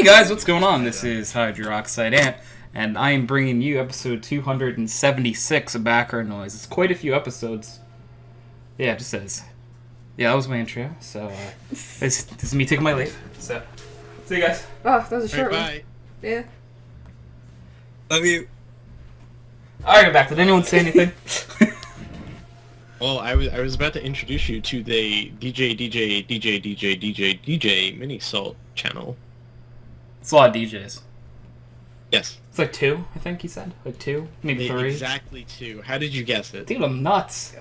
guys, what's going on? This is HydroxideAnt, and I am bringing you episode 276 of background noise. It's quite a few episodes. Yeah, it just says. Yeah, that was my intro. So, this is me taking my leave. So, see you guys. Oh, that was a short one. Bye. Yeah. Love you. Alright, I'm back. Did anyone say anything? Well, I was about to introduce you to the DJ mini salt channel. It's a lot of DJs. Yes. It's like 2, I think he said. Like 2, maybe 3. Exactly 2. How did you guess it? Dude, I'm nuts. I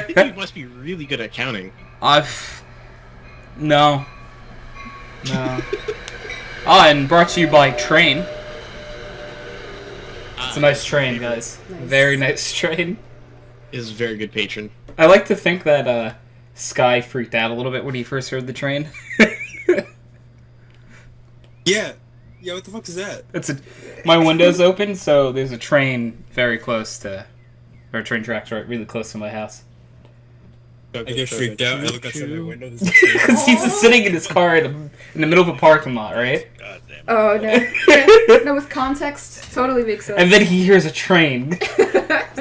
think you must be really good at counting. No. And brought to you by Train. It's a nice train, guys. Nice. Very nice train. Is a very good patron. I like to think that Sky freaked out a little bit when he first heard the train. Yeah, what the fuck is that? My window's open, so there's a train very close to, or train tracks really close to my house. I get freaked out. I look outside my window. Because he's just sitting in his car in the middle of a parking lot, right? God damn it. Oh, no. No, with context, totally makes sense. And then he hears a train.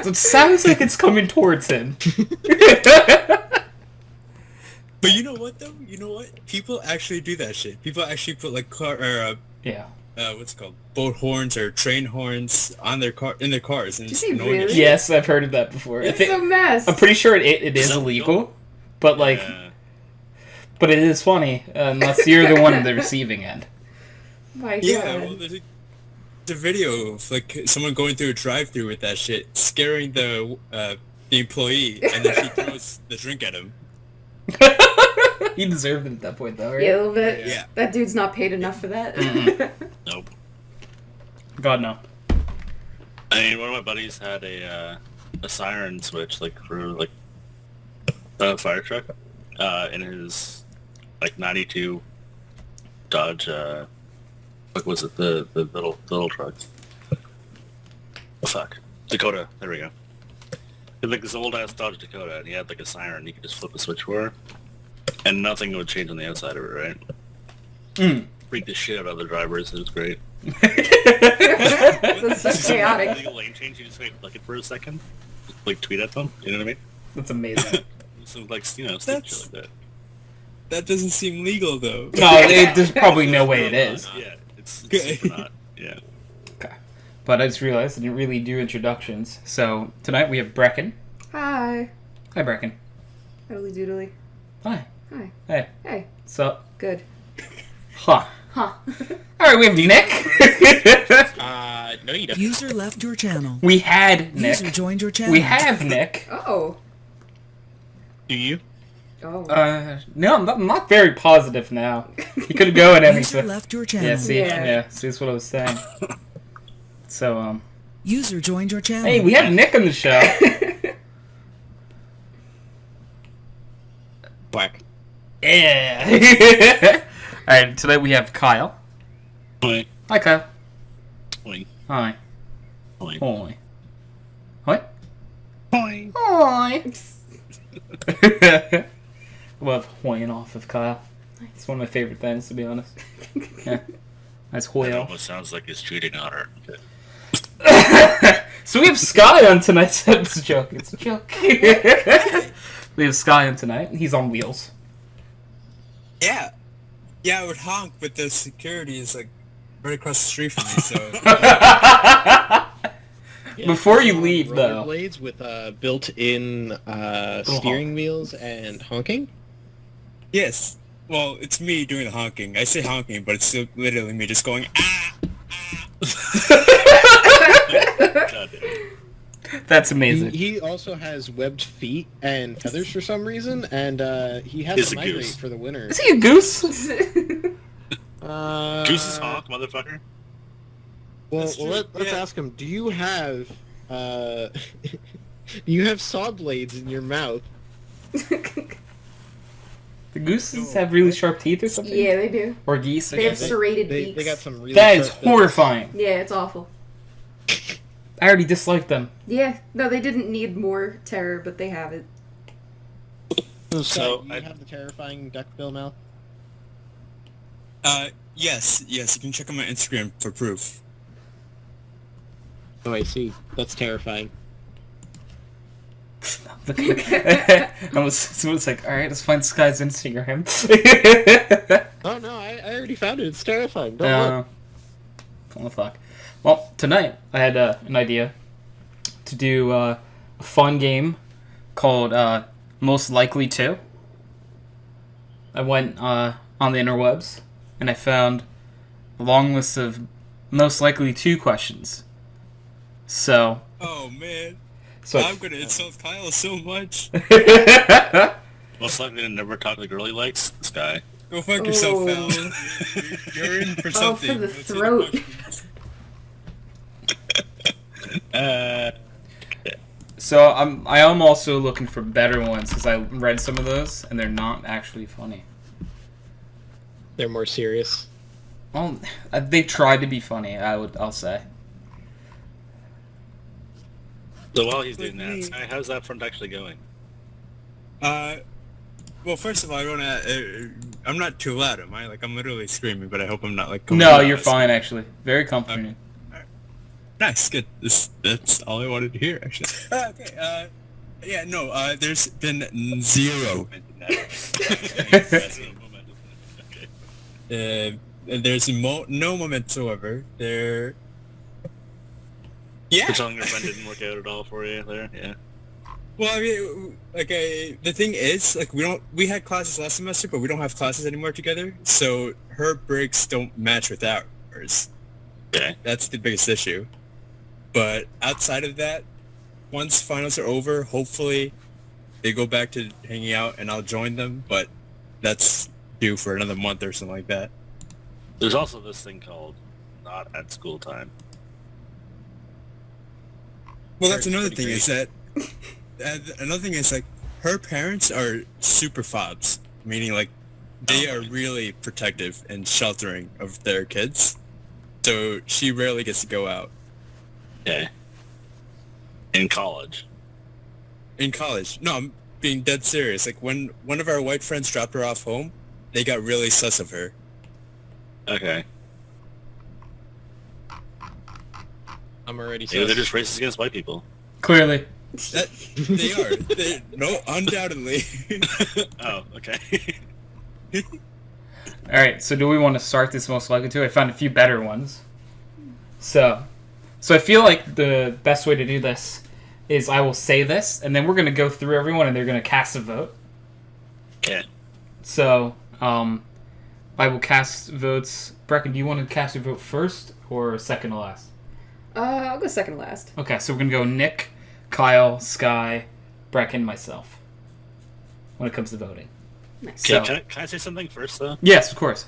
So it sounds like it's coming towards him. But you know what though? You know what? People actually do that shit. People actually put like what's it called? Boat horns or train horns on their car in their cars, and it's Did he annoying as really? shit. Yes, I've heard of that before. It's a mess. I'm pretty sure it is illegal, but like, but it is funny unless you're the one on the receiving end. My God. Yeah, well, there's a video of like someone going through a drive-through with that shit, scaring the employee, and then she throws the drink at him. He deserved it at that point, though, right? Yeah, a little bit. Yeah. That dude's not paid enough for that. Nope. God, no. I mean, one of my buddies had a siren switch, like, for, like, a fire truck, in his, like, 92 Dodge, what was it, the little trucks? Oh, fuck. Dakota, there we go. He had, like, this old-ass Dodge Dakota, and he had, like, a siren you could just flip the switch for her, and nothing would change on the outside of it, right? Freaked the shit out of the drivers, it was great. That's so chaotic. Legal lane change, you just like it for a second, just like tweet at them. You know what I mean? That's amazing. So like stupid That's- shit like that. That doesn't seem legal though. No, there's probably no way it is. Yeah, it's super not. Yeah. Okay. But I just realized I didn't really do introductions. So tonight we have Brecken. Hi. Hi, Brecken. Doodly doodly. Hi. Hi. Hey. Hey. So, Good. huh. Huh. All right, we have Nick. No you don't. User left your channel. We had Nick. User joined your channel. We have Nick. Oh. Do you? Oh. No, I'm not very positive now. He could go in User anything. left your channel. Yeah, see, Yeah. see, that's what I was saying. So, User joined your channel. hey, we have Nick on the show. Black. Yeah. All right, today we have Kyle. Point. Hi, Kyle. Point. Hi. Point. Hi. What? Point. Hi. Love hoying off of Kyle. It's one of my favorite things, to be honest. Yeah. Nice hoy It off. almost sounds like he's cheating on her. So we have Sky on tonight's It's a joke. It's a joke. We have Sky on tonight. He's on wheels. Yeah, I would honk, but the security is like right across the street from me. So Before you leave, though. Rollerblades with built-in steering wheels and honking. yes, well, it's me doing the honking. I say honking, but it's still literally me just going ah. God damn. That's amazing. He also has webbed feet and feathers for some reason, and he has He's to a migrate goose. for the winter. Is he a goose? Goose's honk, motherfucker. Well, That's true, let's yeah. ask him. Do you have you have saw blades in your mouth? The gooses have really sharp teeth or something? Yeah, they do. Or geese? I They have guess. serrated They beaks. got some really That is sharp bills. horrifying. Yeah, it's awful. I already dislike them. Yeah, no, they didn't need more terror, but they have it. So So, you have the terrifying duckbill mouth. Yes, you can check on my Instagram for proof. Oh, I see. That's terrifying. Someone's like, all right, let's find this guy's Instagram. Oh no, I already found it. It's terrifying. Don't look. Oh fuck. Well, tonight I had an idea to do a fun game called Most Likely To. I went on the interwebs and I found a long list of most likely to questions. So. Oh man. So I'm gonna insult Kyle so much. Most likely to never talk to the girl he likes. This guy. Go fuck yourself, pal. You're in for something. Oh, for the throat. So I am also looking for better ones because I read some of those and they're not actually funny. They're more serious. Well, they try to be funny. I'll say. So while he's doing that, Sky, how's that front actually going? Well, first of all, I'm not too loud, am I? Like, I'm literally screaming, but I hope I'm not, like, No, you're fine, actually. Very comforting. Nice, good. That's all I wanted to hear, actually. Okay, yeah, no, there's been zero. There's no moment whatsoever. Yeah. You're telling your friend didn't work out at all for you there? Yeah. Well, I mean, like, the thing is, like, we had classes last semester, but we don't have classes anymore together, so her breaks don't match with ours. Okay. That's the biggest issue. But outside of that, once finals are over, hopefully they go back to hanging out and I'll join them, but that's due for another month or something like that. There's also this thing called not at school time. Well, that's another thing is that another thing is like her parents are super fobs, meaning like they are really protective and sheltering of their kids, so she rarely gets to go out. Okay. In college. No, I'm being dead serious. Like when one of our white friends dropped her off home, they got really sus of her. Okay. I'm already Yeah, they're just racist against white people. Clearly. They are. No, undoubtedly. Oh, okay. Alright, so do we want to start this most likely to? I found a few better ones. So I feel like the best way to do this is I will say this, and then we're going to go through everyone, and they're going to cast a vote. Okay. So, I will cast votes. Brecken, do you want to cast your vote first or second to last? I'll go second to last. Okay, so we're going to go Nick, Kyle, Sky, Brecken, myself. When it comes to voting. Nice. So, Can I say something first, though? yes, of course.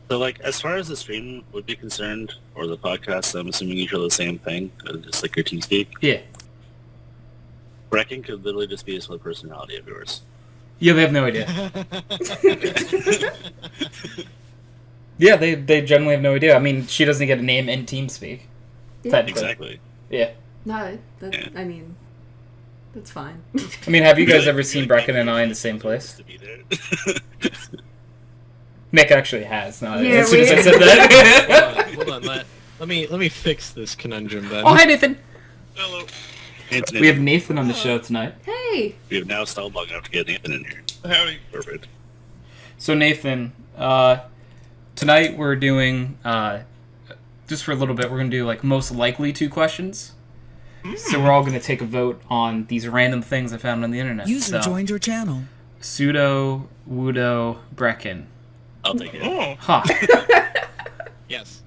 So, like, as far as the stream would be concerned, or the podcast, I'm assuming you feel the same thing, just like your team speak. Yeah. Brecken could literally just be a split personality of yours. Yeah, they have no idea. Yeah, they generally have no idea. I mean, she doesn't get a name in TeamSpeak. Yeah. Exactly. Yeah. No, Yeah. I mean, that's fine. I mean, have you guys ever seen Brecken and I in the same place? To be there. Nick actually has. Not Yeah, as soon as I we- said that. Hold on, let me fix this conundrum then. Oh, hi, Nathan. Hello. Anthony. We have Nathan on the show tonight. Hey! We have now stalled long enough to get Nathan in here. Howdy. Perfect. So, Nathan, tonight we're doing, just for a little bit, we're going to do, like, most likely to questions. So we're all going to take a vote on these random things I found on the internet. User joined your channel. Pseudo, Wudo, Brecken. I'll take it. Huh. Yes.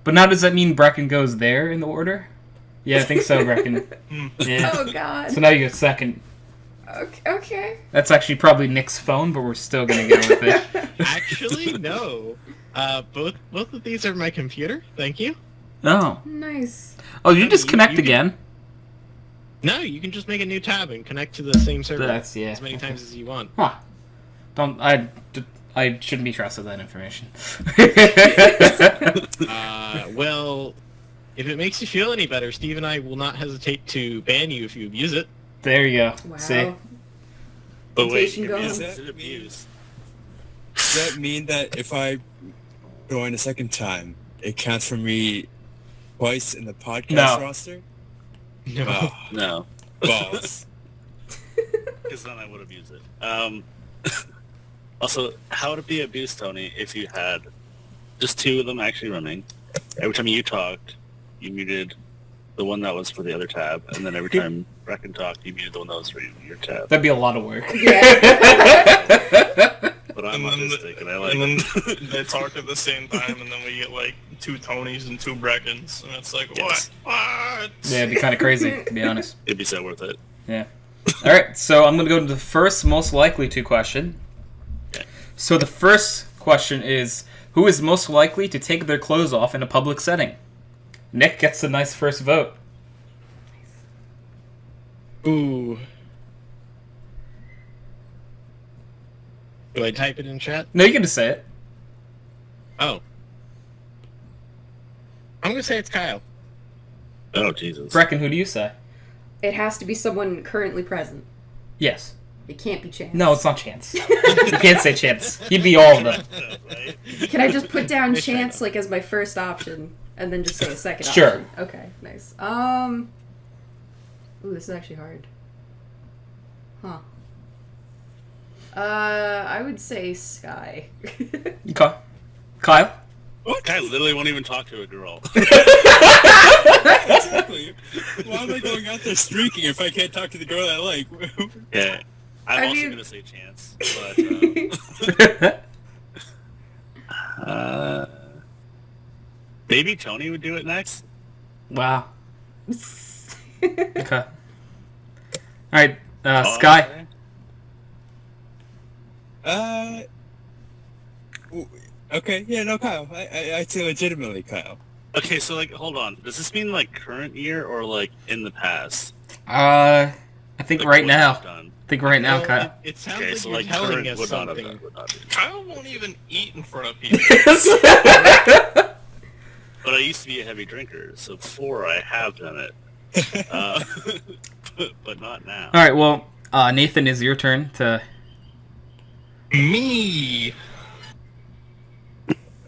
But now does that mean Brecken goes there in the order? Yeah, I think so, Brecken. Yeah. Oh god. So now you get second. Okay. That's actually probably Nick's phone, but we're still going to go with it. Actually, no. Both of these are my computer. Thank you. Oh. Nice. Oh, you just You- connect you can- again? No, you can just make a new tab and connect to the same server That's, yeah. as many times as you want. Huh. I shouldn't be trusted with that information. Well, if it makes you feel any better, Steve and I will not hesitate to ban you if you abuse it. There you go. Wow. See? But wait, Temptation abuse gone. is abuse. Does that mean that if I join a second time, it counts for me twice in the podcast No. roster? No. Oh, No, balls. because then I would have used it. Also, how would it be abused, Tony, if you had just two of them actually running? Every time you talked, you muted the one that was for the other tab, and then every time Brecken talked, you muted the one that was for your tab. That'd be a lot of work. Yeah. But I'm And then autistic, and I like And then it. they talk at the same time, and then we get like 2 Tonys and 2 Breckens, and it's like, Yes. what? Yeah, it'd be kind of crazy, to be honest. It'd be so worth it. Yeah. All right, so I'm going to go to the first most likely to question. Okay. So the first question is, who is most likely to take their clothes off in a public setting? Nick gets a nice first vote. Ooh. Do I type it in chat? No, you can just say it. Oh. I'm gonna say it's Kyle. Oh, Jesus. Brecken, who do you say? It has to be someone currently present. Yes. It can't be Chance. No, it's not Chance. You can't say Chance. He'd be all of them. Right? Can I just put down It's fair Chance enough. like as my first option and then just say a second Sure. option? Okay, nice. Ooh, this is actually hard. Huh. I would say Sky. Okay. Kyle? Guy literally won't even talk to a girl. Exactly. Why am I going out there streaking if I can't talk to the girl I like? Yeah. I'm I also mean- going to say Chance, but maybe Tony would do it next. Wow. Okay. Alright, Sky. Okay. Okay, yeah, no, Kyle. I'd say legitimately Kyle. Okay, so like, hold on. Does this mean like current year or like in the past? I think Like, right what now. you've done? I think right now, Well, Kyle. It sounds Okay, like so you're like telling current us would not have something. done. Would not do. Kyle won't even eat in front of people. But I used to be a heavy drinker, so before I have done it, but not now. Alright, well, Nathan, is your turn to... Me.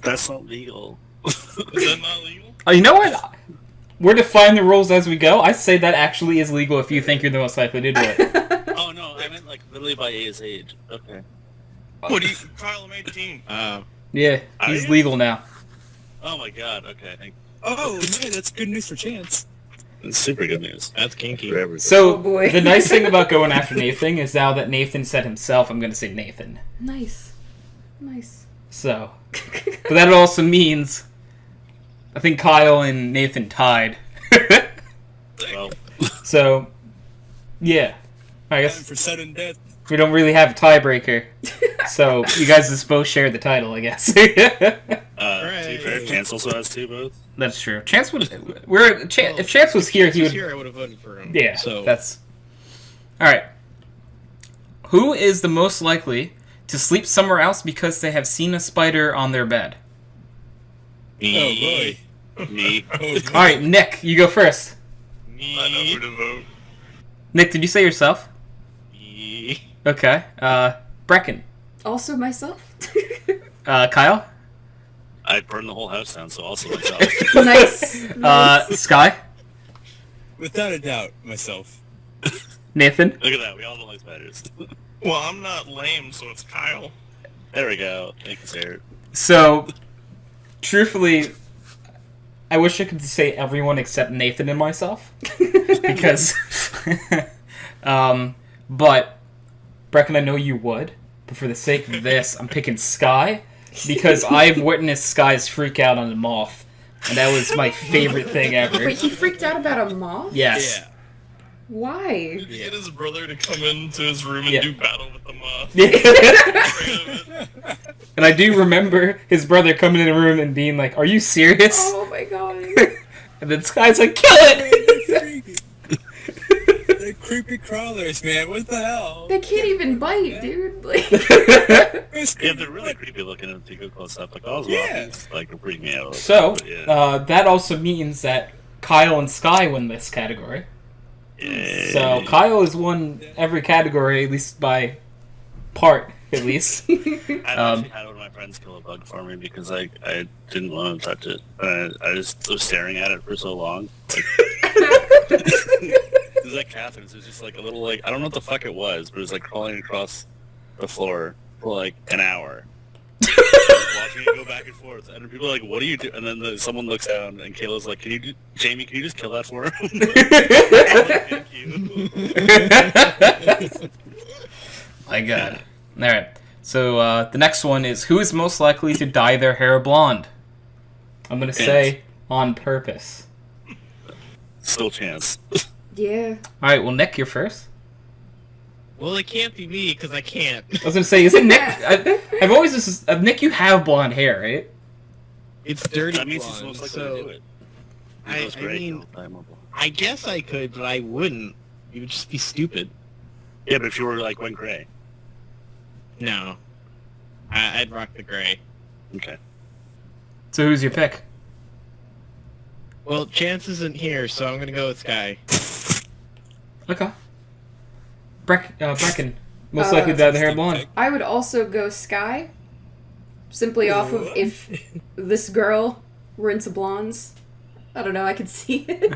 That's not legal. Is that not legal? Oh, you know what? We're defining the rules as we go. I say that actually is legal if you think you're the most likely to do it. Oh no, I meant like literally by his age. Okay. What do you, Kyle? I'm 18. Yeah, he's you? legal now. Oh my god. Okay. Oh, man, that's good news for Chance. That's super good news That's kinky. for everything. So, Oh, boy. the nice thing about going after Nathan is now that Nathan said himself, I'm going to say Nathan. Nice. Nice. So, but that also means I think Kyle and Nathan tied. Well, So, yeah. I Time guess for sudden death. we don't really have a tiebreaker. So, you guys just both share the title, I guess. to be fair, Hooray. Chance also has two votes. That's true. Chance would. If Chance was here, he would. Here, I would have voted for him. Yeah. So That's. All right. Who is the most likely to sleep somewhere else because they have seen a spider on their bed? Me. Me. Oh, boy. All right, Nick, you go first. I know who to vote. Nick, did you say yourself? Me. Okay. Brecken. Also myself. Kyle. I'd burn the whole house down, so also myself. Nice. Nice. Sky. Without a doubt, myself. Nathan. Look at that. We all don't like spiders. Well, I'm not lame, so it's Kyle. There we go. Thank you, sir. So, truthfully, I wish I could say everyone except Nathan and myself, because, but Brecken, I know you would, but for the sake of this, I'm picking Sky, because I've witnessed Sky's freak out on a moth, and that was my favorite thing ever. Wait, he freaked out about a moth? Yes. Yeah. Why? He get his brother to come into his room and Yeah. do battle with the moth. And I do remember his brother coming in the room and being like, "Are you serious?" Oh my god. And then Sky's like, "Kill it!" They're creepy crawlers, man. What the hell? They can't even bite, dude. Like, Yeah, they're really creepy looking if you go close up. Like, all those Yeah. waffles, like, are freaking me out a little So, bit, but yeah. that also means that Kyle and Sky win this category. Yay. So Kyle has won every category, at least by part. at least. I actually had one of my friends kill a bug for me because I didn't want to touch it. I just was staring at it for so long. It was like Catherine's. It was just like a little like I don't know what the fuck it was, but it was like crawling across the floor for like an hour. Watching it go back and forth, and people are like, "What do you do?" And then someone looks down, and Kayla's like, Jamie, can you just kill that for him?" Thank you. My God. All right. So the next one is who is most likely to dye their hair blonde? I'm gonna say on purpose. Still chance. Yeah. All right. Well, Nick, you're first. Well, it can't be me because I can't. I was gonna say, is it Nick? I've always just Nick. You have blonde hair, right? It's dirty That means he's blonde, most likely to do so it. I mean, I guess I could, but I wouldn't. It would just be stupid. Yeah, but if you were like went gray. No. I'd rock the gray. Okay. So who's your pick? Well, Chance isn't here, so I'm gonna go with Sky. Okay. Brecken, most likely to dye the hair blonde. I would also go Sky, simply off of if this girl were into blondes. I don't know, I could see it.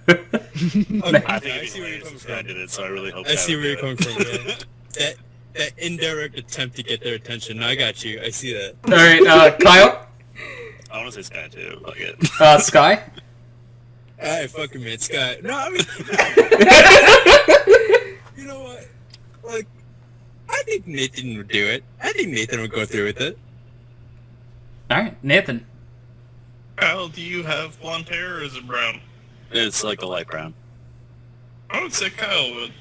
I think I it'd see be where you're hilarious coming if Sky from. did it, so I really hope. I see Sky where would you're do coming from. Yeah. That indirect attempt to get their attention. I got you. I see that. All right, Kyle. I want to say Sky too. Fuck it. Sky. Alright, fucking man, Scott. No, I mean, you know what? Like, I think Nathan would do it. I think Nathan would go through with it. All right, Nathan. Kyle, do you have blonde hair or is it brown? It's like a light brown. I would say Kyle would.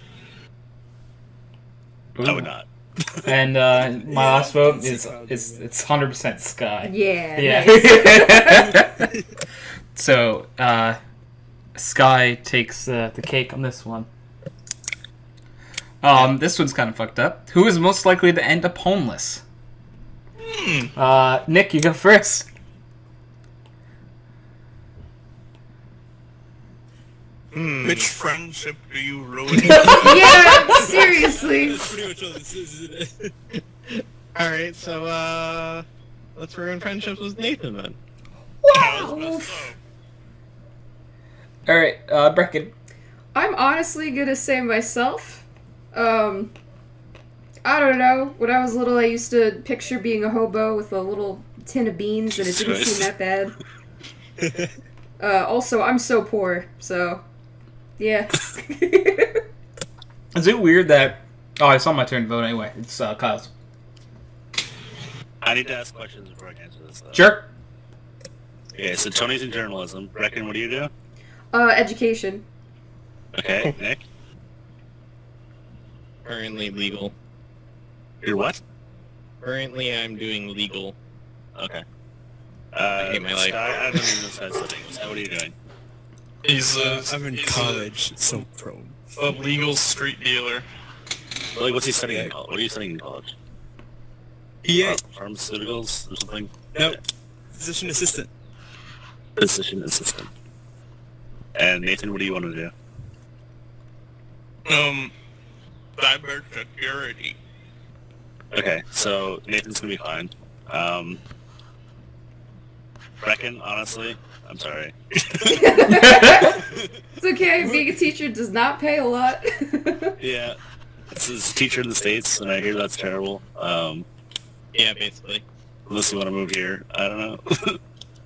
I would not. And my last vote is it's 100% Sky. Yeah. Yeah. So Sky takes the cake on this one. This one's kind of fucked up. Who is most likely to end up homeless? Nick, you go first. Which friendship do you ruin? Yeah, seriously. That's pretty much all this is, isn't it? Alright, so, let's ruin friendships with Nathan then. Wow. All right, Brecken. I'm honestly gonna say myself. I don't know. When I was little, I used to picture being a hobo with a little tin of beans, and it didn't seem that bad. Also, I'm so poor, so yeah. Is it weird that? Oh, it's not my turn to vote anyway. It's Kyle's. I need to ask questions before I can answer this. Though. Sure. Okay, so Tony's in journalism. Brecken, what do you do? Education. Okay, Nick. Currently legal. You're what? Currently, I'm doing legal. Okay. I hate my life. Sky, I don't even know Sky's studying. Sky, what are you doing? He's I'm in college, so prone. a legal street dealer. Like, what's he studying in college? What are you studying in college? Yeah, Pharmaceuticals or something? no, physician assistant. Physician assistant. And Nathan, what do you want to do? Cybersecurity. Okay, so Nathan's gonna be fine. Brecken, honestly, I'm sorry. It's okay. Being a teacher does not pay a lot. Yeah, this is teacher in the States, and I hear that's terrible. Yeah, basically. Unless you want to move here, I don't know.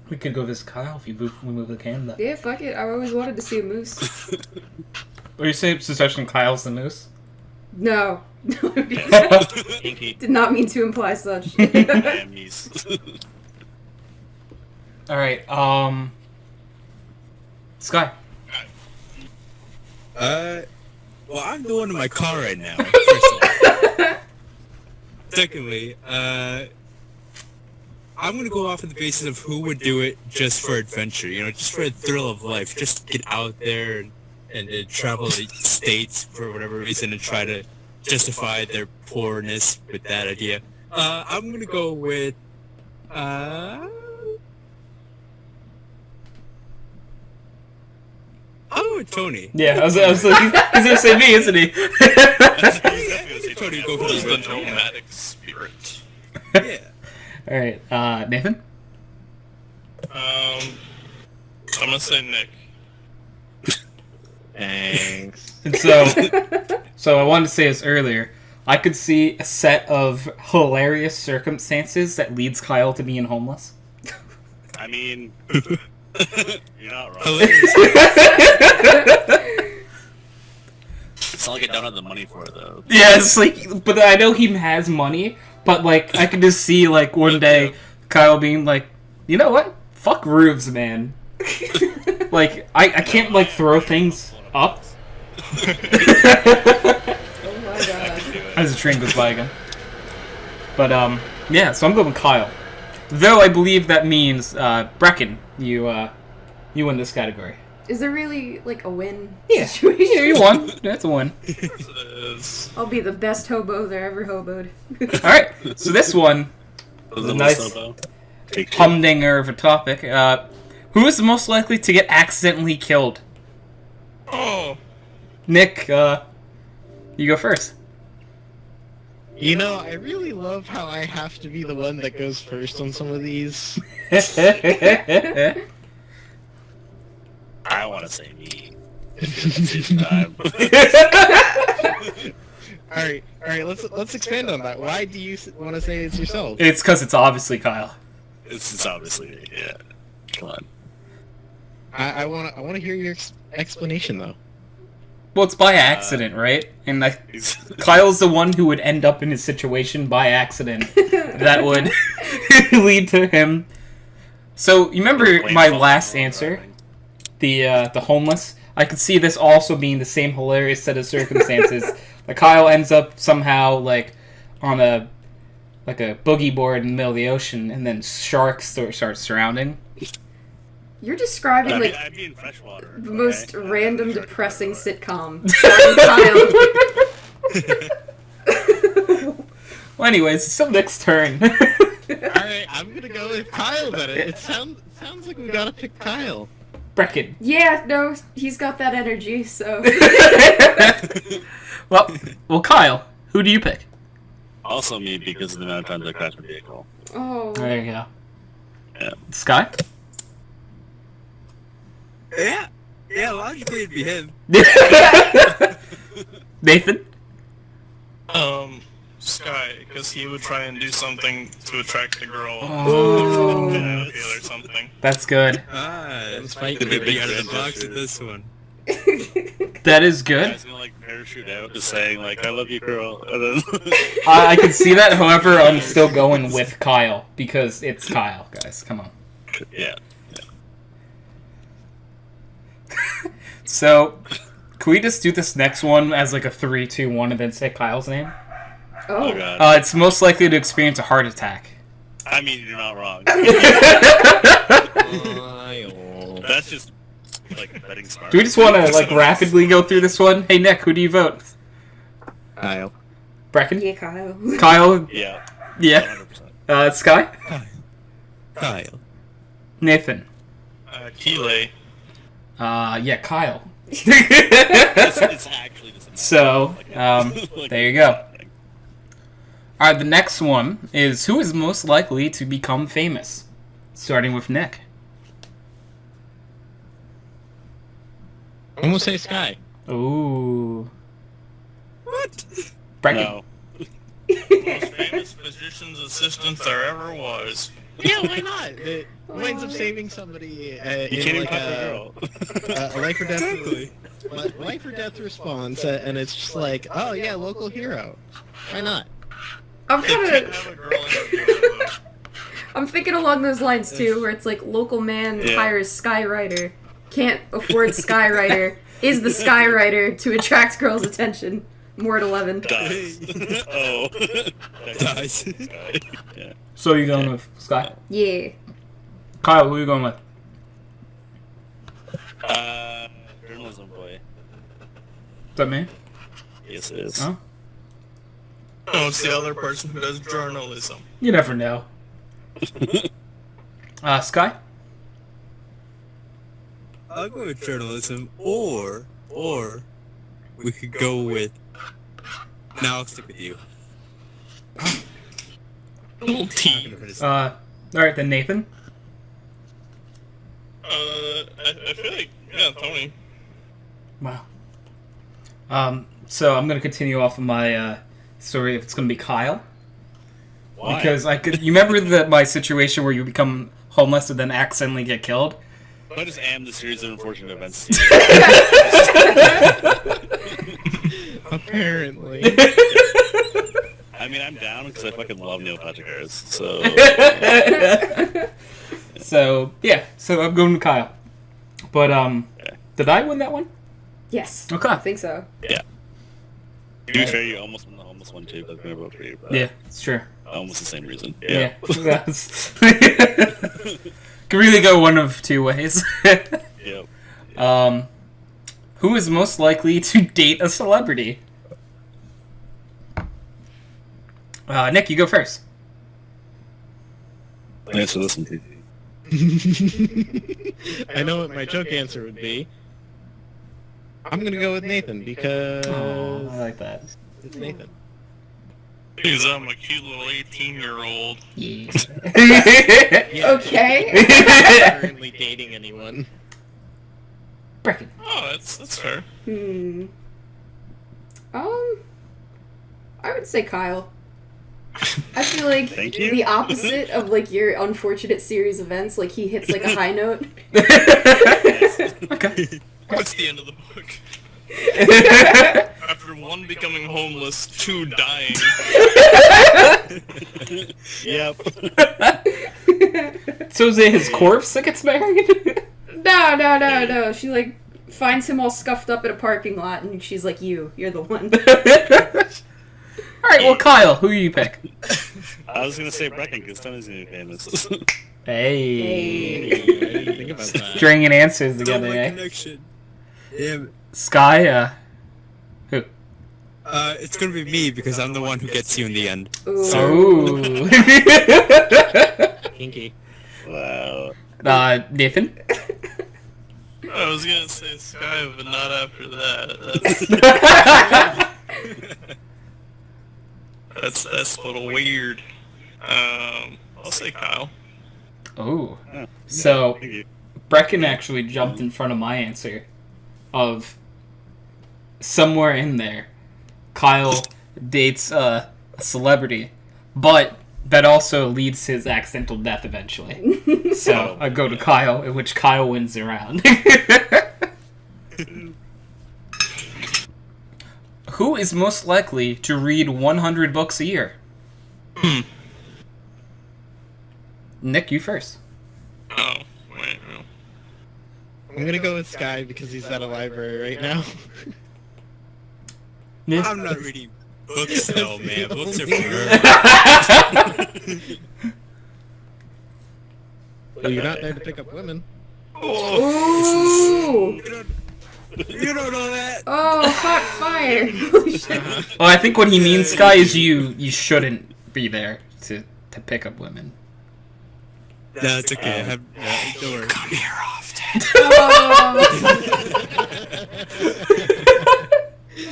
We could go visit Kyle if we move to Canada. Yeah, fuck it. I always wanted to see a moose. Are you saying suggestion Kyle's the moose? No. Inky. Did not mean to imply such. I am Mies. All right. Sky. Well, I'm the one in my car right now. First of all. Secondly, I'm gonna go off of the basis of who would do it just for adventure. You know, just for the thrill of life. Just get out there and travel the states for whatever reason and try to justify their poorness with that idea. I'm gonna go with Oh, Tony. Yeah, I was like, he's gonna say me, isn't he? He's definitely gonna say Cody go for Who's the original. nomadic spirit? Yeah. All right, Nathan. I'm gonna say Nick. Thanks. And so I wanted to say this earlier. I could see a set of hilarious circumstances that leads Kyle to being homeless. I mean, you're not wrong. Hilarious. It's not like I don't have the money for it though. Yeah, it's like, but I know he has money, but like, I could just see like one day Kyle being like, you know what? Fuck roofs, man. Like, I can't like throw things up. Oh my god. As the train goes by again. But yeah, so I'm going with Kyle. Though I believe that means Brecken, you win this category. Is there really like a win Yeah, situation? yeah, you won. That's a win. Of course it is. I'll be the best hobo there ever hoboed. All right, so this one Was a it nice Sobo? Take two. humdinger of a topic. Who is the most likely to get accidentally killed? Oh, Nick, you go first. You know, I really love how I have to be the one that goes first on some of these. I want to say me. This time. All right. Let's expand on that. Why do you want to say it's yourself? It's because it's obviously Kyle. It's obviously me. Yeah. Come on. I want to hear your explanation though. Well, it's by accident, right? And like, He's- Kyle's the one who would end up in his situation by accident. That would lead to him. So, you remember Wayne my Foster last while answer? driving. The homeless? I could see this also being the same hilarious set of circumstances. Like, Kyle ends up somehow, like, on a boogie board in the middle of the ocean, and then sharks start surrounding. You're describing like I'd be in freshwater. the most okay? random, Shark depressing freshwater. sitcom. Starring Kyle. Well, anyways, it's still Nick's turn. All right, I'm gonna go with Kyle then. It sounds like we gotta pick Kyle. Brecken. Yeah, no, he's got that energy, so. Well, Kyle, who do you pick? Also me because of the amount of times I crashed my vehicle. Oh. There you go. Yeah. Sky? Yeah, logically it'd be him. Nathan? Sky, because he would try and do something to attract the girl. Oh. Or something. That's good. Let's fight Could with be it. out of the box with this one. That is I good. was gonna like parachute out, just saying like "I love you, girl," and then I can see that. However, I'm still going with Kyle because it's Kyle, guys. Come on. yeah. So, can we just do this next one as like a 3, 2, 1, and then say Kyle's name? Oh Oh. god. It's most likely to experience a heart attack. I mean, you're not wrong. Kyle. That's just like betting smart. Do we just want to like rapidly go through this one? Hey Nick, who do you vote? Kyle. Brecken? Yeah, Kyle. Kyle? Yeah. Yeah. 100%. Sky? Kyle. Nathan? Keeley. Yeah, Kyle. It's actually just So, like, there you go. Alright, the next one is who is most likely to become famous? Starting with Nick. I'm gonna say Sky. Ooh. What? Brecken. No. Most famous physician's assistant there ever was. Yeah, why not? It winds up saving somebody You in can't even like pop a girl. a life or death, Exactly. life or death response, and it's just like, oh yeah, local hero. Why not? I'm They kind can't of. have a girl interview though. I'm thinking along those lines too, where it's like local man Yeah. hires skywriter, can't afford skywriter, is the skywriter to attract girls' attention. More at 11. Dies. Oh. Dies. Yeah. So you going with Sky? Yeah. Kyle, who are you going with? Journalism boy. Is that me? Yes, it is. Huh? No, it's the other person who does journalism. You never know. Sky? I'll go with journalism, or we could go with Now I'll stick with you. Little T. Alright then, Nathan. I feel like, yeah, Tony. Wow. So I'm gonna continue off of my story. If it's gonna be Kyle, Why? because you remember my situation where you become homeless and then accidentally get killed. I just am the series of unfortunate events. Apparently. I mean, I'm down because I fucking love Neil Patrick Harris. So So yeah, so I'm going with Kyle. But did I win that one? Yes. Okay. I think so. yeah. To be fair, you almost won the homeless one too. But I was gonna vote for you. But Yeah, it's true. almost the same reason. Yeah. That's- Could really go one of two ways. Yep. Who is most likely to date a celebrity? Nick, you go first. Thanks for listening. I know what my joke answer would be. I'm gonna go with Nathan because Oh, I like that. it's Nathan. Because I'm a cute little 18-year-old. Yeah. Yeah, Okay. not currently dating anyone. Brecken. Oh, that's fair. I would say Kyle. I feel like Thank you. the opposite of like your unfortunate series events. Like he hits like a high note. Okay. What's the end of the book? After one becoming homeless, two dying. Yep. So is it his corpse that gets married? No. She like finds him all scuffed up at a parking lot, and she's like, "You're the one." Alright, well, Kyle, who you pick? I was gonna say Brecken because Tony's gonna be famous. Hey. I didn't think about that. Stringing answers Don't together, like eh? connection. Yeah, Sky, who? it's gonna be me because I'm the one who gets you in the end. Ooh. Ooh. Kinky. Wow. Nathan? I was gonna say Sky, but not after that. That's a little weird. I'll say Kyle. Oh. Yeah. So, Thank you. Brecken actually jumped in front of my answer of somewhere in there, Kyle dates a celebrity, but that also leads to his accidental death eventually. So I go to Kyle, in which Kyle wins the round. Who is most likely to read 100 books a year? Nick, you first. Oh, wait, no. I'm gonna go with Sky because he's at a library right now. Nick? I'm not reading books though, man. Books are for Well, you're not there to pick up women. Ooh. You don't know that. Oh, hot fire! Holy shit. Well, I think what he means, Sky, is you shouldn't be there to pick up women. No, it's okay. Don't worry. Come here often. Oh.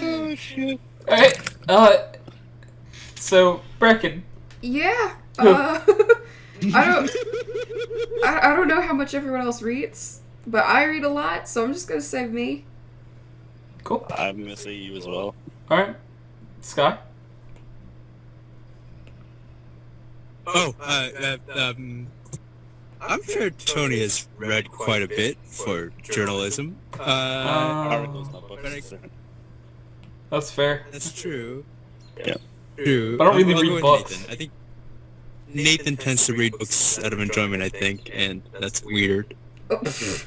Oh shit. Alright, so, Brecken. Yeah. I don't know how much everyone else reads, but I read a lot, so I'm just gonna say me. Cool. I'm gonna say you as well. Alright. Sky? Oh, I'm sure Tony has read quite a bit for journalism. Articles, not books. but I- It's different. That's fair. That's true. Yeah. True. I don't really I'll read go with books. Nathan. I think Nathan tends to read books out of enjoyment, I think, and that's weird. It's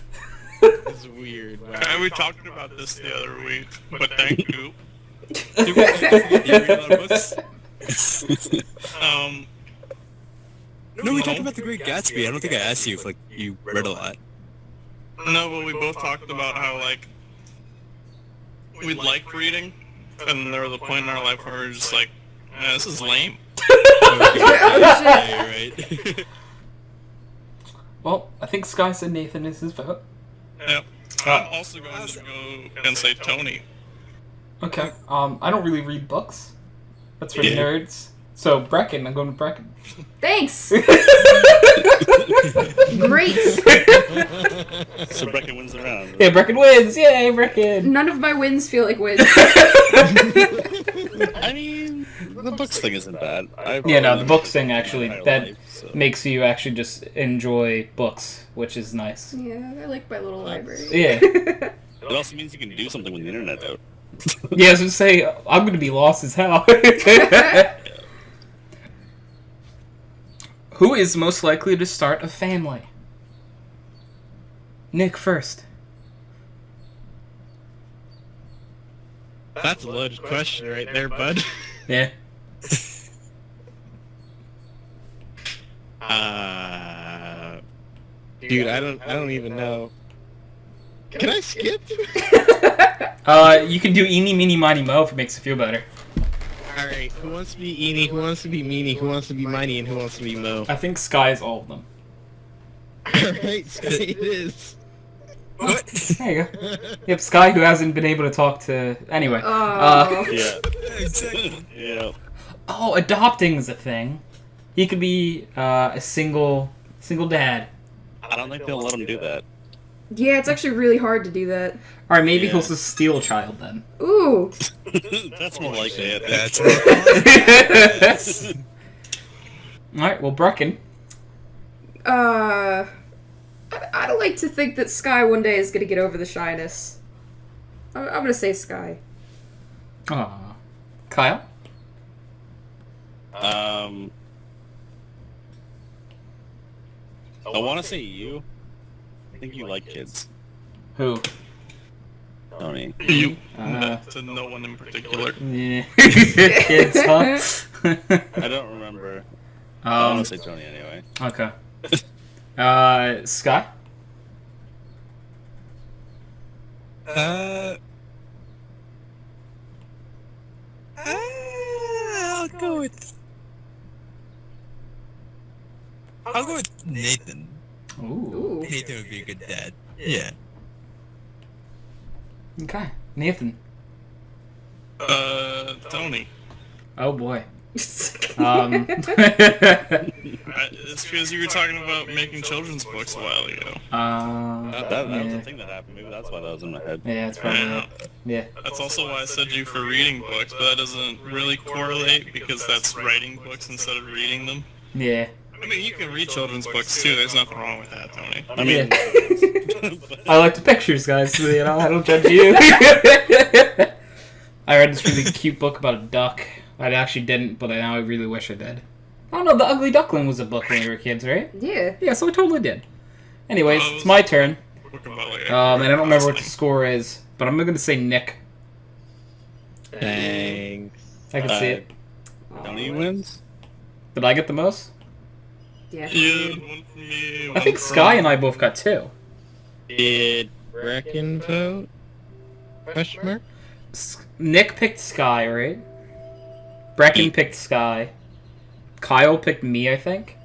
weird. Wow. We talked about this the other week, but thank you. Do you read a lot of books? No, we talked about The Great Gatsby. I don't think I asked you if you read a lot. No, but we both talked about how, like, we liked reading, and there was a point in our life where we were just like, this is lame. Yeah, you're right. Well, I think Sky said Nathan is his vote. Yep. I'm also going to go and say Tony. Okay. I don't really read books. That's for nerds. So, Brecken, I'm going to Brecken. Thanks. Great. So Brecken wins the round. Yeah, Brecken wins! Yay, Brecken! None of my wins feel like wins. I mean, the books thing isn't bad. Yeah, no, the books thing actually, My that life, so. makes you actually just enjoy books, which is nice. Yeah, I like my little library. Yeah. It also means you can do something with the internet out. Yeah, I was gonna say, I'm gonna be lost as hell. Who is most likely to start a family? Nick first. That's a loaded question right there, bud. Yeah. Dude, I don't even know. Can I skip? You can do eeny, meeny, miny, mo if it makes you feel better. Alright, who wants to be Eenie, who wants to be Meanie, who wants to be Miney, and who wants to be Mo? I think Sky is all of them. Alright, Sky it is. What? There you go. Yep, Sky, who hasn't been able to talk to... Anyway. Oh. Yeah. Exactly. Yeah. Oh, adopting is a thing. He could be a single dad. I don't think they'll let him do that. Yeah, it's actually really hard to do that. Alright, maybe Yeah. he'll just steal a child then. Ooh. That's more likely, I think. That's what Alright, well, Brecken. I'd like to think that Sky one day is gonna get over the shyness. I'm gonna say Sky. Aw. Kyle? I want to say you. I think you like kids, Who? Tony. You. Uh, To no one in particular. Yeah. Kids, huh? I don't remember. I want to say Tony anyway. Okay. Sky? I'll go with Nathan. Ooh. Ooh. Nathan would be a good dad. Yeah. Okay. Nathan. Tony. Oh boy. It's because you were talking about making children's books a while ago. That was yeah. the thing that happened. Maybe that's why that was in my head. Yeah, it's probably it. Yeah. That's also why I said you for reading books, but that doesn't really correlate because that's writing books instead of reading them. Yeah. I mean, you can read children's books too. There's nothing wrong with that, Tony. I mean, I like the pictures, guys. So, you know, I don't judge you. I read this really cute book about a duck. I actually didn't, but now I really wish I did. I don't know, The Ugly Duckling was a book when we were kids, right? Yeah. Yeah, so I totally did. Anyways, it's my turn. Book about, like, And I don't remember what the score is, but I'm going to say Nick. Thanks. I can see it. Tony wins. Did I get the most? Yeah. Yeah, one for me. I think Sky and I both got 2. Did Brecken vote? Question mark? Nick picked Sky, right? Brecken picked Sky. Kyle picked me, I think.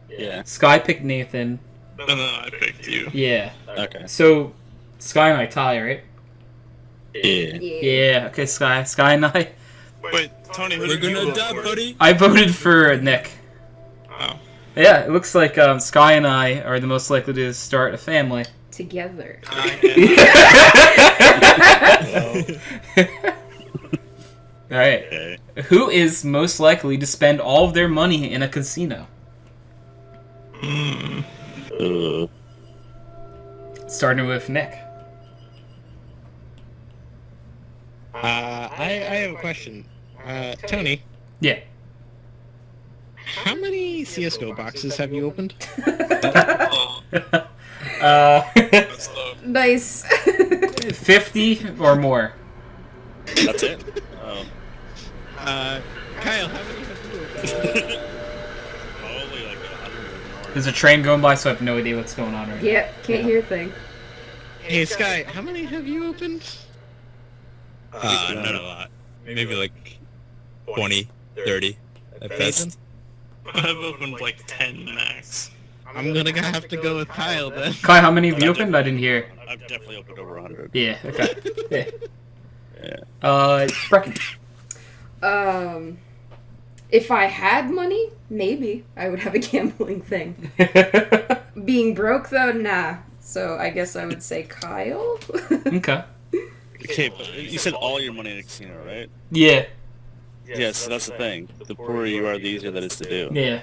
Yeah. Sky picked Nathan. And then I picked you. Yeah. Okay. So, Sky and I tie, right? Yeah. Yeah, okay, Sky and I. Wait, Tony, who We're did you gonna vote adopt, for? buddy. I voted for Nick. Oh. Yeah, it looks like Sky and I are the most likely to start a family. Together. Alright. Okay. Who is most likely to spend all of their money in a casino? Starting with Nick. I have a question. Tony, Yeah. how many CSGO boxes have you opened? That's the... Nice. 50 or more. That's it. Oh. Kyle, how many have you opened? Probably like 100 or There's a train going by, so I have no idea what's going on right now. Yep, can't hear a thing. Hey, Sky, how many have you opened? Not a lot. Maybe like 20, 30 at best. I've opened like 10 max. I'm gonna have to go with Kyle then. Kai, how many have you opened? I didn't hear. I've definitely opened over 100. Yeah, okay. Yeah. Yeah. Brecken. If I had money, maybe I would have a gambling thing. Being broke, though, nah. So I guess I would say Kyle. Okay. Okay, but you said all your money in a casino, right? Yeah. Yes, that's the thing. The poorer you are, the easier that is to do. Yeah.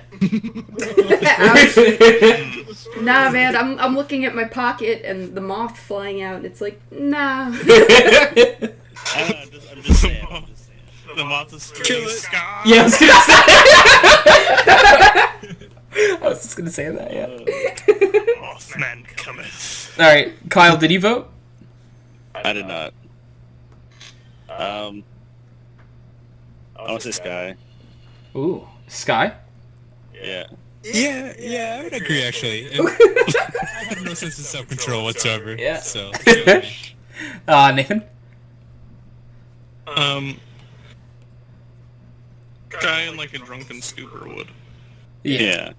Nah, man, I'm looking at my pocket and the moth flying out, and it's like, nah. I'm just saying. The moth is screaming, Sky! Yeah, I was gonna say. I was just gonna say that. Yeah. Mothman cometh. All right, Kyle, did you vote? I did not. I want to say Sky. Ooh, Sky. Yeah. Yeah, I would agree actually. I have no sense of self-control whatsoever. Yeah. So. Nathan. Guy in like a drunken stupor would. Yeah.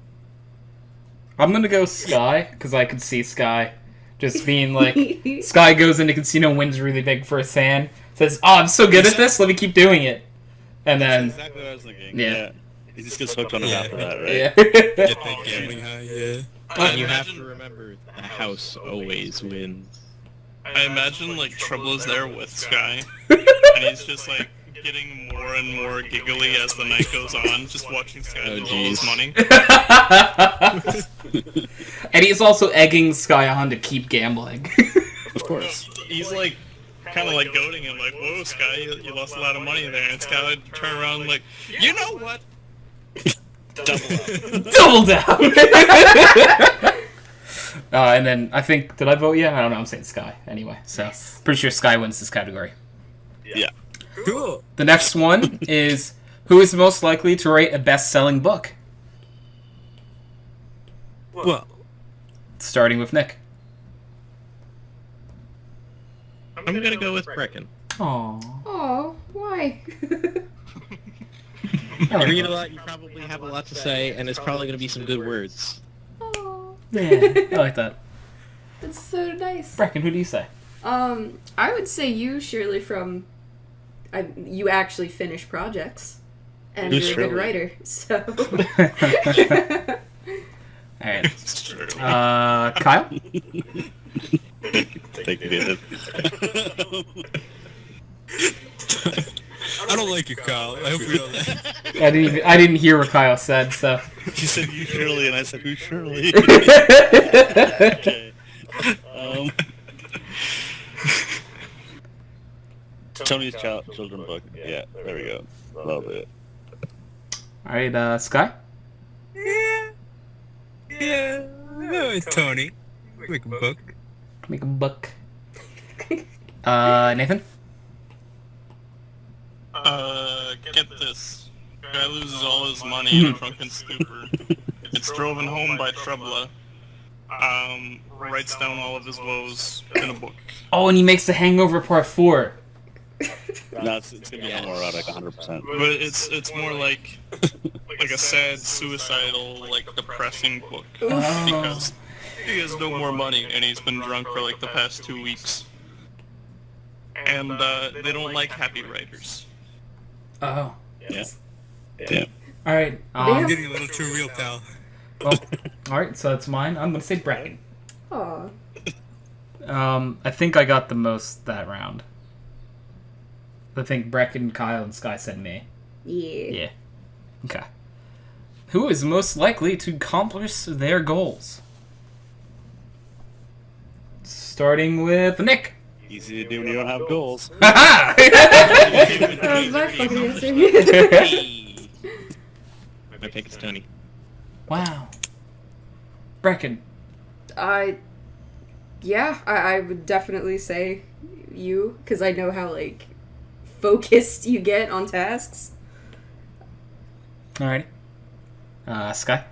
I'm gonna go Sky because I could see Sky just being like, Sky goes into casino, wins really big first hand, says, "Oh, I'm so good at this, let me keep doing it," and then That's exactly what I was thinking. Yeah. He just gets hooked on it after that, right? yeah. Get that gambling high, yeah. And you have to remember, the house always wins. I imagine like Trouble is there with Sky, and he's just like getting more and more giggly as the night goes on, just watching Sky lose all his money. And he's also egging Sky on to keep gambling. Of course. He's like kind of like goading him, like, "Whoa, Sky, you lost a lot of money there." And Sky would turn around like, "You know what? Double up. Double down. And then I think, did I vote? Yeah, I don't know. I'm saying Sky anyway. So pretty sure Sky wins this category. Yeah. Cool. The next one is who is most likely to write a best-selling book? Well, Starting with Nick. I'm gonna go with Brecken. Aww. Oh, why? You read a lot, you probably have a lot to say, and it's probably gonna be some good words. Oh, Yeah, I like that. that's so nice. Brecken, who do you say? I would say you, Shirley, from... you actually finish projects. And Who's you're a good Shirley? writer, so... Alright. It's true." Kyle? Thank you, David. I don't like you, Kyle. I hope you know that. I didn't hear what Kyle said, so... She said you Shirley, and I said who's Shirley? Okay. Tony's children book. Yeah, there we go. Love it. Alright, Sky? Yeah, Tony. Make a book. Make a book. Nathan? Get this. Guy loses all his money in a drunken stupor. It's driven home by Trouble. Writes down all of his woes in a book. Oh, and he makes The Hangover Part 4. No, it's gonna be homoerotic, 100%. But it's more like a sad, suicidal, like depressing book because he has no more money and he's been drunk for like the past 2 weeks. And they don't like happy writers. Oh. Yeah. Yeah. Alright, I'm getting a little too real, pal. well, alright, so that's mine. I'm gonna say Brecken. Aw. I think I got the most that round. I think Brecken, Kyle, and Sky said me. Yeah. Yeah. Okay. Who is most likely to accomplish their goals? Starting with Nick. Easy to do when you don't have goals. Haha! That was my fucking answer. My pick is Tony. Wow. Brecken. I would definitely say you, because I know how, like, focused you get on tasks. Alrighty. Sky?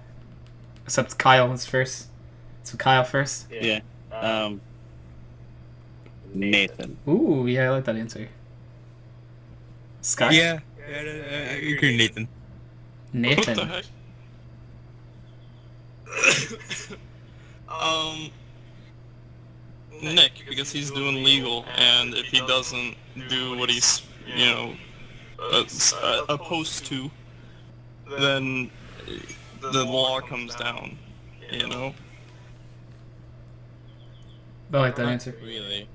Except Kyle was first. So Kyle first. Yeah. Nathan. Ooh, yeah, I like that answer. Sky? Yeah, I agree, Nathan. Nathan. What the heck? Nick, because he's doing legal, and if he doesn't do what he's, supposed to, then the law comes down. You know. I like that answer. Really.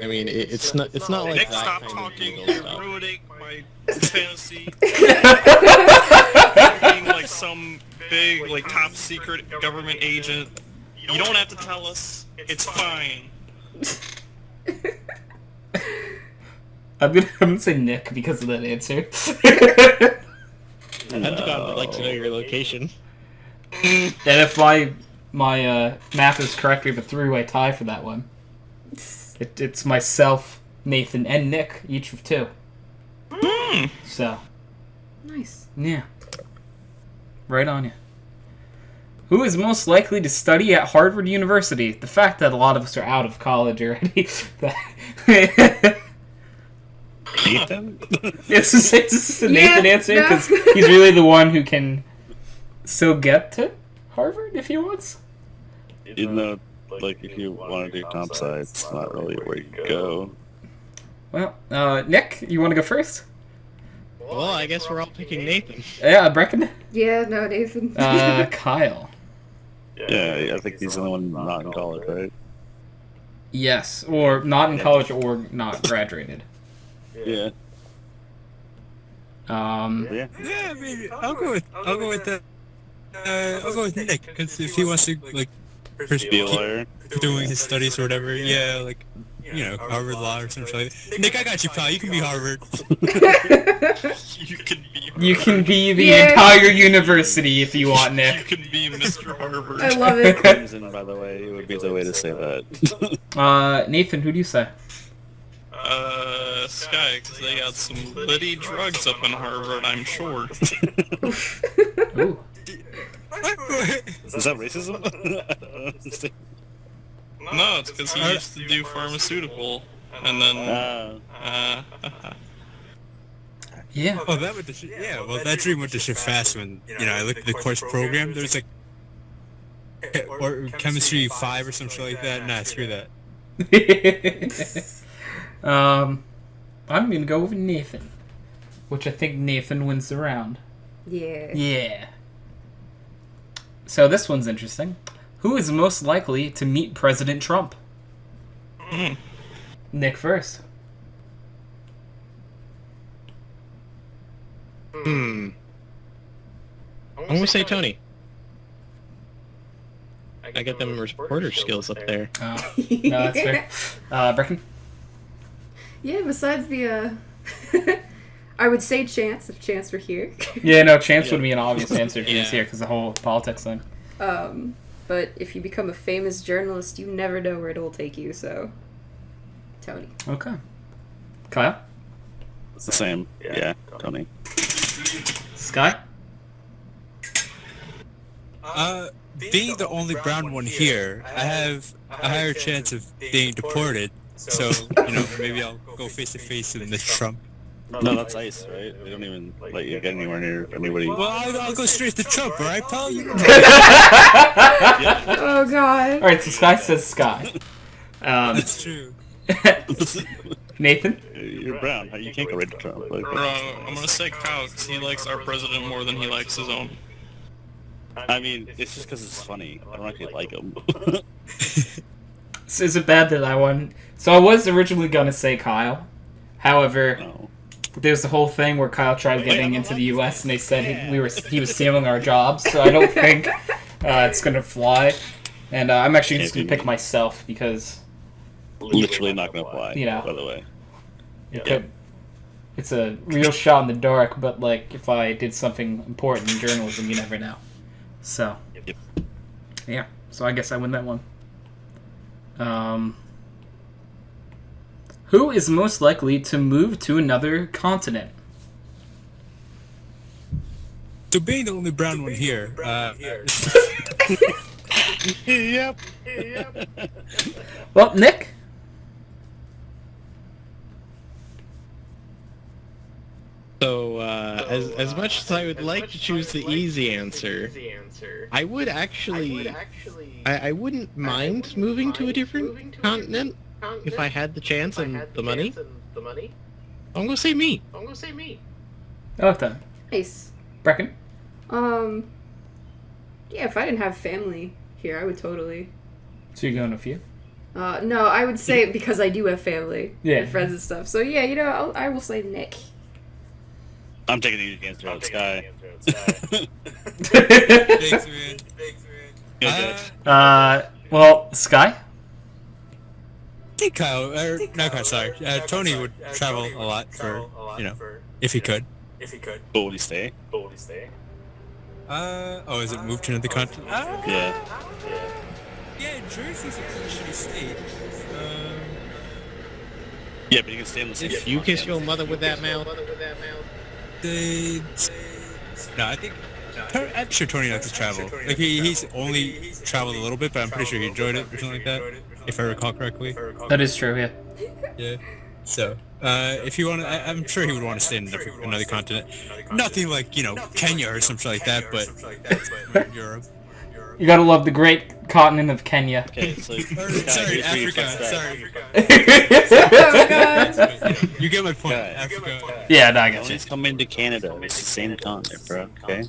I mean, it's not like Nick, that stop kind talking. of You're legal stuff. ruining my fantasy. Being like some big, like top secret government agent. You don't have to tell us. It's fine. I'm gonna say Nick because of that answer. Pentagon would like to know your location. And if my math is correct, we have a three-way tie for that one. It's myself, Nathan, and Nick, each of 2. So, Nice. yeah. Right on you. Who is most likely to study at Harvard University? The fact that a lot of us are out of college already. Ethan? It's just a Nathan Yeah, answer, no. because he's really the one who can still get to Harvard if he wants. Even though, like, if you want to do comp sci, it's not really where you go. Well, Nick, you want to go first? Well, I guess we're all picking Nathan. Yeah, Brecken? Yeah, no, Nathan. Kyle. Yeah, I think he's the only one not in college, right? Yes, or not in college or not graduated. Yeah. Yeah, I mean, I'll go with Nick, because if he wants to like Be a lawyer. keep doing his studies or whatever, yeah, like Harvard Law or something like that. Nick, I got you, pal. You can be Harvard. You can be. You can be the Yeah. entire university if you want, You Nick. can be Mr. Harvard. I love it. Clemson, by the way, it would be the way to say that. Nathan, who do you say? Sky, because they got some litty drugs up in Harvard, I'm sure. Ooh. Is that racism? No, it's because he used to do pharmaceutical, and then, Yeah. Oh, that went to shit. Yeah, well, that dream went to shit fast when I looked at the course program. There was like, or chemistry 5 or some shit like that. Nah, screw that. I'm gonna go with Nathan, which I think Nathan wins the round. Yeah. Yeah. So this one's interesting. Who is most likely to meet President Trump? Nick first. I'm gonna say Tony. I get them reporter skills up there. Oh, no, that's fair. Brecken? Yeah, besides the, I would say Chance, if Chance were here. Yeah, no, Chance would be an obvious answer if he was here, because the whole politics thing. But if you become a famous journalist, you never know where it'll take you, so... Tony. Okay. Kyle? It's the same. Yeah, Tony. Sky? Being the only brown one here, I have a higher chance of being deported. So, maybe I'll go face to face with Miss Trump. No, that's ICE, right? They don't even let you get anywhere near anybody. Well, I'll go straight to Trump, alright, pal? You Oh, God. Alright, so Sky says Sky. That's true. Nathan? You're brown. You can't go right to Trump. Like, Bro, I'm gonna say Kyle, because he likes our president more than he likes his own. I mean, it's just because it's funny. I don't actually like him. So is it bad that I won? So I was originally gonna say Kyle. However, No. there's the whole thing where Kyle tried getting into the U.S. and they said he was stealing our jobs. So I don't think it's gonna fly. And I'm actually just gonna pick myself because Literally not gonna fly. By the way. it's a real shot in the dark. But like, if I did something important in journalism, you never know. So yeah. So I guess I win that one. Who is most likely to move to another continent? So being the only brown one here, Yep. Well, Nick? So, as much as I would like to choose the easy answer, I would actually, I wouldn't mind moving to a different continent if I had the chance and the money. I'm gonna say me. I like that. Nice. Brecken? Yeah, if I didn't have family here, I would totally. So you're going a few? No, I would say because I do have family Yeah. and friends and stuff. So yeah, you know, I will say Nick. I'm taking the easy answer out of the sky. Thanks, man. Yeah, good. Well, Sky? I think Kyle, or not Kyle, sorry. Tony would travel a lot for, you know, if he could. But would he stay? Oh, is it moved to another continent? Yeah. Yeah, Jersey's a pretty shitty state. Yeah, but he can stay in the same. If you kiss your mother with that mouth, They... No, I think... I'm sure Tony likes to travel. Like, he's only traveled a little bit, but I'm pretty sure he enjoyed it or something like that, if I recall correctly. That is true, yeah. Yeah. So, if you want to... I'm sure he would want to stay in another continent. Nothing like, you know, Kenya or something like that, but Europe. You gotta love the great continent of Kenya. Okay, so Sorry, Africa. Sorry. Oh my god. You get my point. Okay. Africa. Yeah, no, I got you. Please come into Canada. It's the same continent, bro. Okay.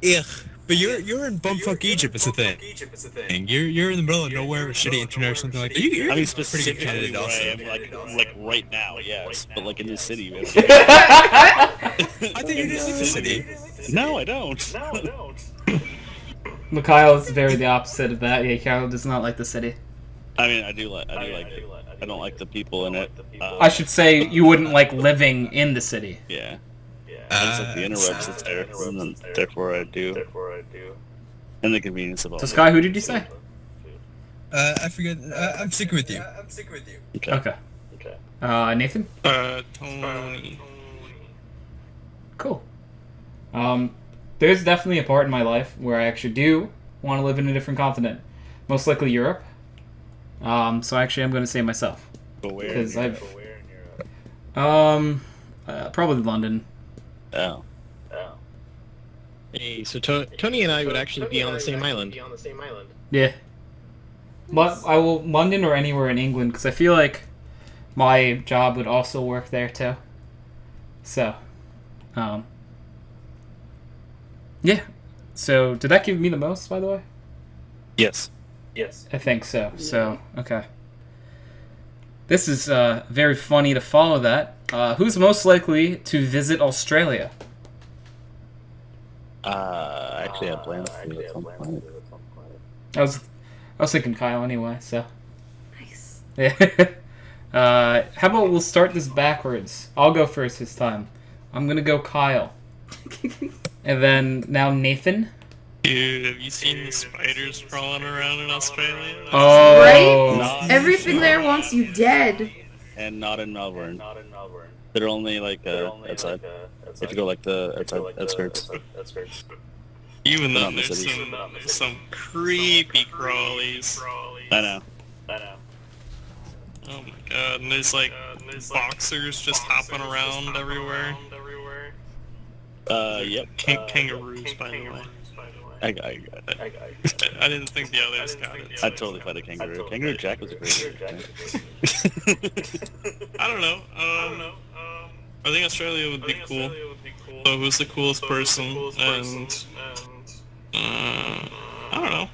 Ugh. But you're in bumfuck Egypt. It's a thing. You're in the middle of nowhere with shitty internet or something like that. You're I mean, pretty good specifically candidate where also. I am, like right now, yes, but like in the city. Man. I think you just in the city. No, I don't. Mikhail is very the opposite of that. Yeah, Kyle does not like the city. I mean, I do like it. I don't like the people in it. I should say you wouldn't like living in the city. Yeah. I just like the interwebs that's there, and then therefore I do. And the convenience of all. So, Sky, who did you say? I forget. I'm sticking with you. Okay. Nathan? Tony. Cool. There's definitely a part in my life where I actually do want to live in a different continent. Most likely Europe. So actually I'm going to say myself. But where? Because I've... probably London. Oh. hey, so Tony and I would actually be on the same island. Yeah. But I will... London or anywhere in England, because I feel like my job would also work there too. So, yeah. So, did that give me the most, by the way? Yes. I think so. So, okay. This is very funny to follow that. Who's most likely to visit Australia? Actually, I have plans to do at some point. I was thinking Kyle anyway, so. Nice. Yeah. How about we'll start this backwards? I'll go first this time. I'm gonna go Kyle. And then now Nathan. Dude, have you seen the spiders crawling around in Australia? Oh. Right? Not Everything there wants you dead. And not in Melbourne. They're only like outside. If you go like the outside outskirts. Even Not though in the there's city. some creepy crawlies. I know. Oh my god, and there's like boxers just hopping around everywhere. Yep. Kangaroos, by the way. I got it. I didn't think the others got it. I'd totally fight a kangaroo. Kangaroo Jack was a great I don't know. I think Australia would be cool. So who's the coolest person? And I don't know.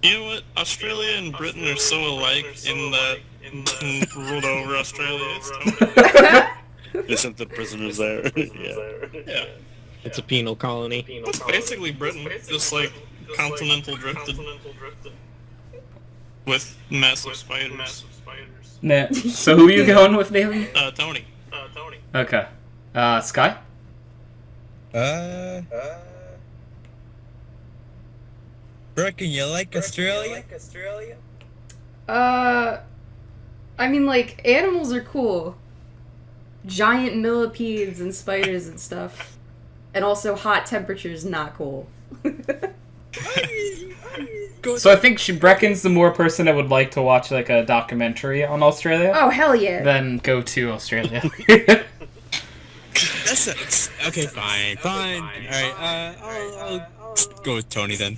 You know what? Australia and Britain are so alike in that who ruled over Australia. It's totally... They sent the prisoners there. Yeah. It's a penal colony. It's basically Britain, just like continental drifted. With massive spiders. Nah. So who are you going with, Nathan? Tony. Okay. Sky? Brecken, you like Australia? I mean, like, animals are cool. Giant millipedes and spiders and stuff. And also hot temperatures, not cool. So I think Brecken's the more person that would like to watch like a documentary on Australia Oh, hell yeah. than go to Australia. That's okay, fine. Alright, I'll go with Tony then.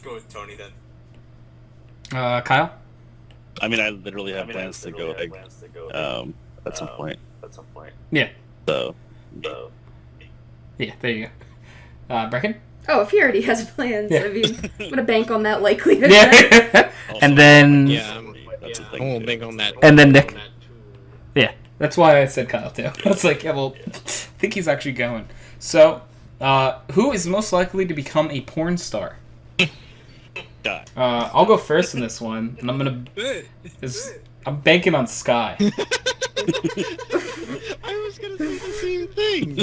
Kyle? I mean, I literally have plans to go like, at some point. Yeah. So, Yeah, there you go. Brecken? Oh, if he already has plans, Yeah. I mean, I'm gonna bank on that likelihood. Yeah. And then... Yeah, That's a I thing. won't too. bank on that. And then Nick. Yeah, that's why I said Kyle, too. I was like, yeah, well, I think he's actually going. So, who is most likely to become a porn star? Die. I'll go first in this one, and I'm banking on Sky. I was gonna say the same thing.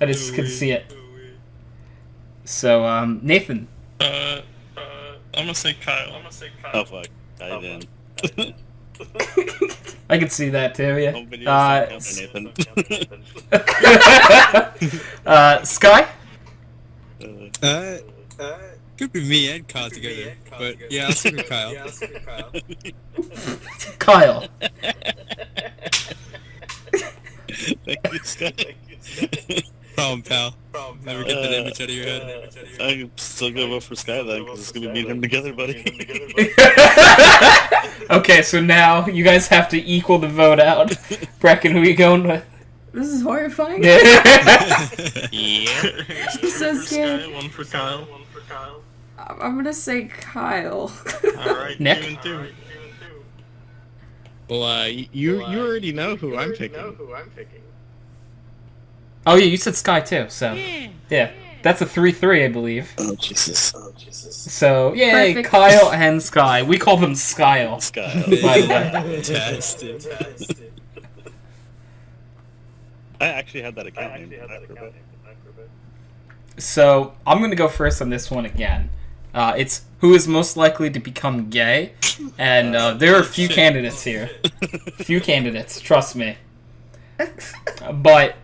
I just can see it. So, Nathan. I'm gonna say Kyle. Oh fuck. I didn't. I can see that too, yeah. Home video Nathan. Sky? Could be me and Kyle together, but yeah, I'll stick with Kyle. Kyle. Thank you, Scott. Problem, pal. Never get that image out of your head. I'm still gonna vote for Sky then, because it's gonna be me and him together, buddy. Okay, so now you guys have to equal the vote out. Brecken, who are you going with? This is horrifying. Yeah. I'm so scared. One for Kyle. I'm gonna say Kyle. Alright, Nick? 2-2. Well, you already know who I'm picking. Oh yeah, you said Sky too, so... Yeah. That's a 3-3, I believe. Oh, Jesus. So, yay, Perfect. Kyle and Sky. We call them Skyle. Sky. By the way. Fantastic. I actually had that account name. So, I'm gonna go first on this one again. It's who is most likely to become gay, and there are a few candidates here. Few candidates, trust me. But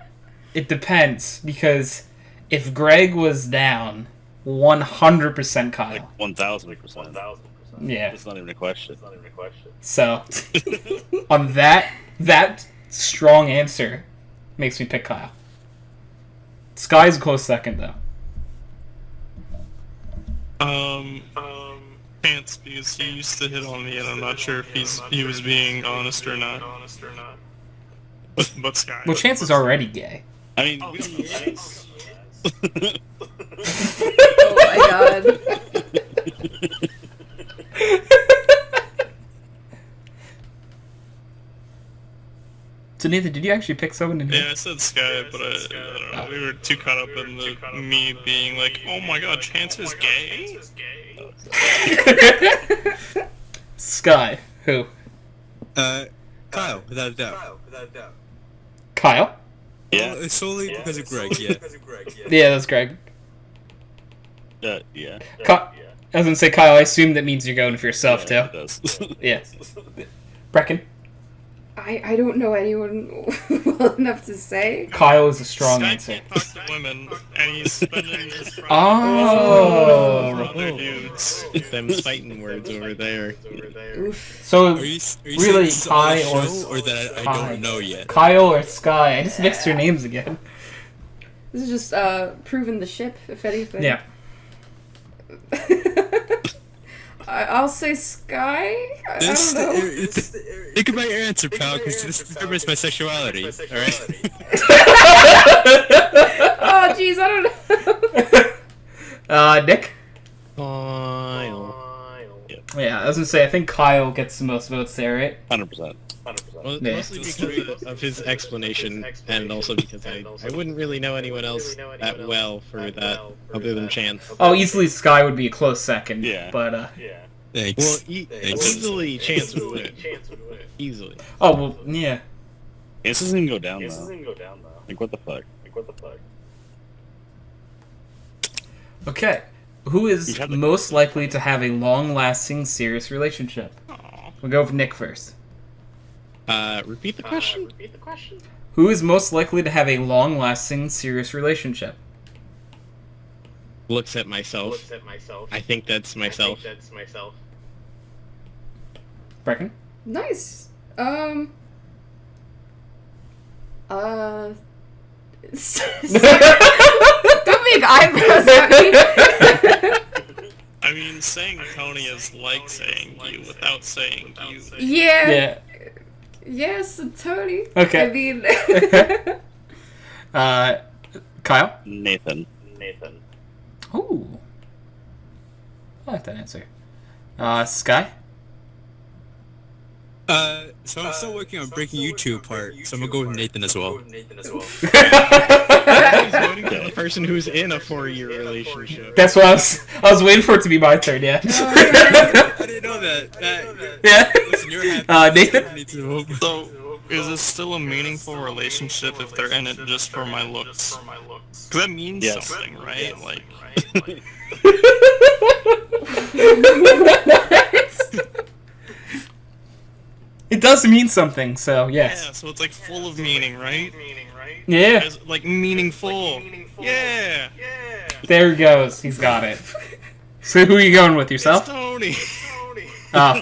it depends, because if Greg was down, 100% Kyle. 1,000%. Yeah. It's not even a question. So, on that strong answer makes me pick Kyle. Sky's a close second, though. Chance, because he used to hit on me, and I'm not sure if he was being honest or not. But Sky. Well, Chance is already gay. I mean, we don't know that. Oh my god. So, Nathan, did you actually pick someone in here? Yeah, I said Sky, but I don't know. We were too caught up in me being like, oh my god, Chance is gay? Sky. Who? Kyle, without a doubt. Kyle? Yeah. Well, it's solely because of Greg, yeah. Yeah, that's Greg. Yeah. I was gonna say, Kyle, I assume that means you're going for yourself, Yeah, it too. does. Yeah. Brecken? I don't know anyone well enough to say. Kyle is a strong Sky answer. can't talk to women, and he's spending his for Oh! other dudes. Them fighting words over there. Oof. So, Are you really, saying this on the Kai or show, or that I Kai? don't know yet? Kyle or Sky? I just mixed their names again. This is just proving the ship, if anything. Yeah. I'll say Sky. I This, don't know. think about your answer, pal, because this determines my sexuality, alright? Oh jeez, I don't know. Nick? Kyle. Yeah, I was gonna say, I think Kyle gets the most votes there, right? 100%. Well, Yeah. mostly because of his explanation, and also because I wouldn't really know anyone else that well for that, other than Chance. Oh, easily Sky would be a close second. Yeah. But, Thanks. Well, Thanks. easily Chance would win. Easily. oh, well, yeah. This doesn't even go down, though. Like, what the fuck? Okay. Who is You've had the- most likely to have a long-lasting, serious relationship? We'll go with Nick first. Repeat the question? Who is most likely to have a long-lasting, serious relationship? Looks at myself. I think that's myself. Brecken? Nice. Don't make eyebrows at me. I mean, saying Tony is like saying you without saying you. Yeah. Yeah. Yes, Tony. Okay. I mean, Kyle? Nathan. Ooh. I like that answer. Sky? So I'm still working on breaking you two apart, so I'm gonna go with Nathan as well. I was voting for the person who's in a 4-year relationship. That's what I was waiting for it to be my turn, yeah. I didn't know that. Yeah. Listen, you're happy. Nathan? Need to vote. So, is it still a meaningful relationship if they're in it just for my looks? Because that means Yes. something, right? Like, It does mean something, so yes. yeah, so it's like full of meaning, right? Yeah. It's like meaningful. Yeah. There he goes. He's got it. So who are you going with, It's yourself? Tony. Oh.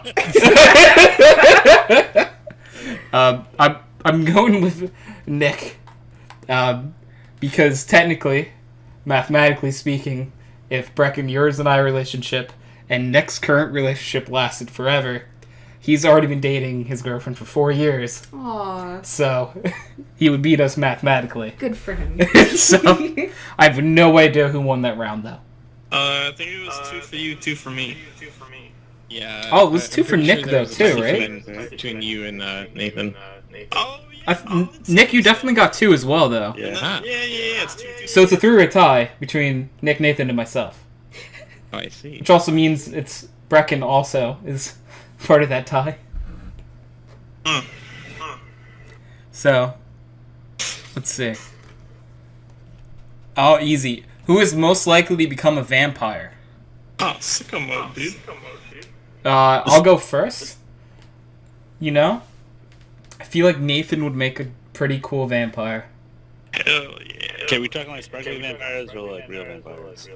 I'm going with Nick. Because technically, mathematically speaking, if Brecken, yours and I relationship, and Nick's current relationship lasted forever, he's already been dating his girlfriend for 4 years. aw, So, he would beat us mathematically. good for him. So, I have no idea who won that round, though. I think it was 2 for you, 2 for me. Yeah. Oh, it was I'm 2 for pretty Nick, there though, was a too, tie right? Between you and Nathan. Oh, yeah. Nick, you definitely got 2 as well, though. Yeah. Ah. Yeah, it's 2. So it's a 3-way tie between Nick, Nathan, and myself. Oh, I see. Which also means it's Brecken also is part of that tie. So, let's see. Oh, easy. Who is most likely to become a vampire? Oh, sicko mode, dude. I'll go first. You know? I feel like Nathan would make a pretty cool vampire. Hell yeah. Okay, we talking like sparkly vampires or like real vampires?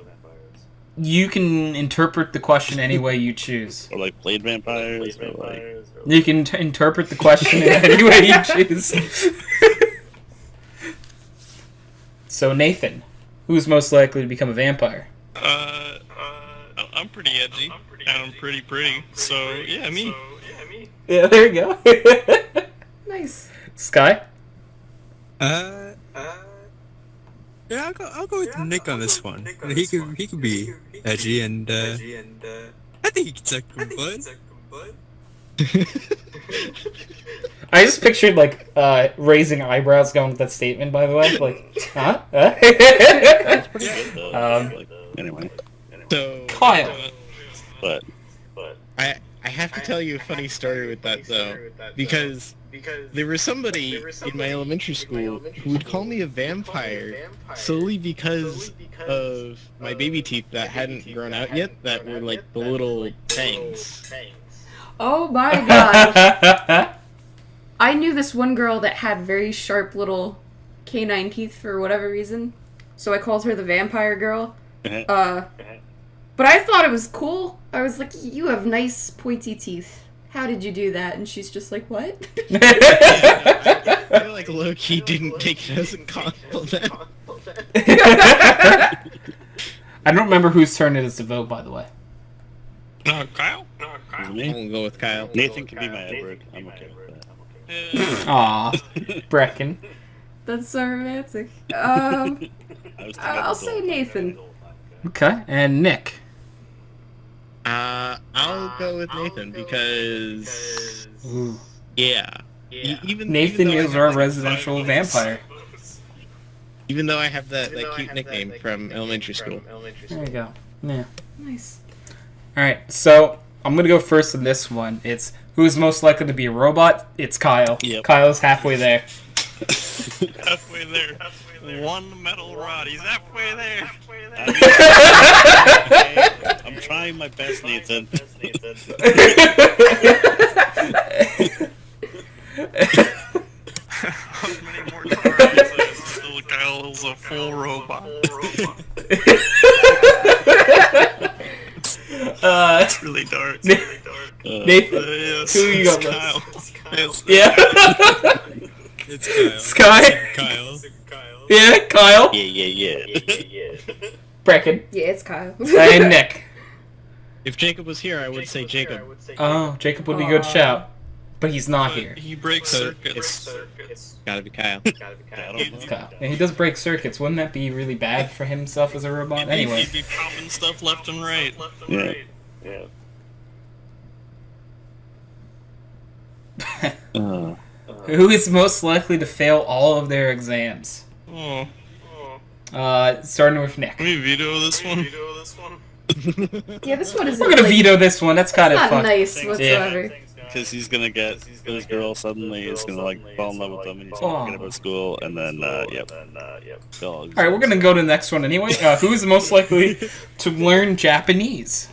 You can interpret the question any way you choose. Or like blade vampires or like... You can interpret the question in any way you choose. So, Nathan, who's most likely to become a vampire? I'm pretty edgy, and I'm pretty pretty, so yeah, me. Yeah, there you go. Nice. Sky? Yeah, I'll go with Nick on this one. He could be edgy and I think he can suck some butt. I just pictured, like, raising eyebrows going with that statement, by the way. Like, huh? It's pretty good though. Um, Anyway. So, Kyle. But... I have to tell you a funny story with that though, because there was somebody in my elementary school who would call me a vampire solely because of my baby teeth that hadn't grown out yet, that were like the little fangs. Oh my gosh. I knew this one girl that had very sharp little canine teeth for whatever reason, so I called her the vampire girl. But I thought it was cool. I was like, you have nice pointy teeth. How did you do that? And she's just like, what? I feel like low-key didn't take it as a compliment. I don't remember whose turn it is to vote, by the way. Kyle? Me? I'll go with Kyle. Nathan can be my Edward. I'm okay with that. Aw, Brecken. That's so romantic. I was thinking I'll of say the Nathan. Okay, and Nick. I'll go with Nathan because Ooh. yeah. Nathan though I is have our that- residential vampire. Even though I have that cute nickname from elementary school. There you go. Yeah. Nice. Alright, so I'm gonna go first in this one. It's who's most likely to be a robot? It's Kyle. Yep. Kyle's halfway there. Halfway there. One metal rod. He's halfway there. I'm trying my best, Nathan. How many more times still Kyle's a full robot. It's really dark. Nathan, Yes, who you got Kyle. left? Yes, Yeah. It's Kyle. Sky? Kyle. Yeah, Kyle? Yeah. Brecken. Yeah, it's Kyle. And Nick. If Jacob was here, I would say Jacob. Oh, Jacob would be a good Aw. shout. but he's not here. He breaks So circuits. Gotta be Kyle. It's Kyle. And he does break circuits. Wouldn't that be really bad for himself as a robot? Anyway. He'd be popping stuff left and right. Yeah. Who is most likely to fail all of their exams? Oh. Starting with Nick. Can we veto this one? Yeah, this one is We're gonna veto this one. That's kind of not fun. nice whatsoever. Because he's gonna get this girl suddenly is gonna like fall in love with him and he's gonna get him at school and then yep. All right, we're gonna go to the next one anyway. Who is most likely to learn Japanese?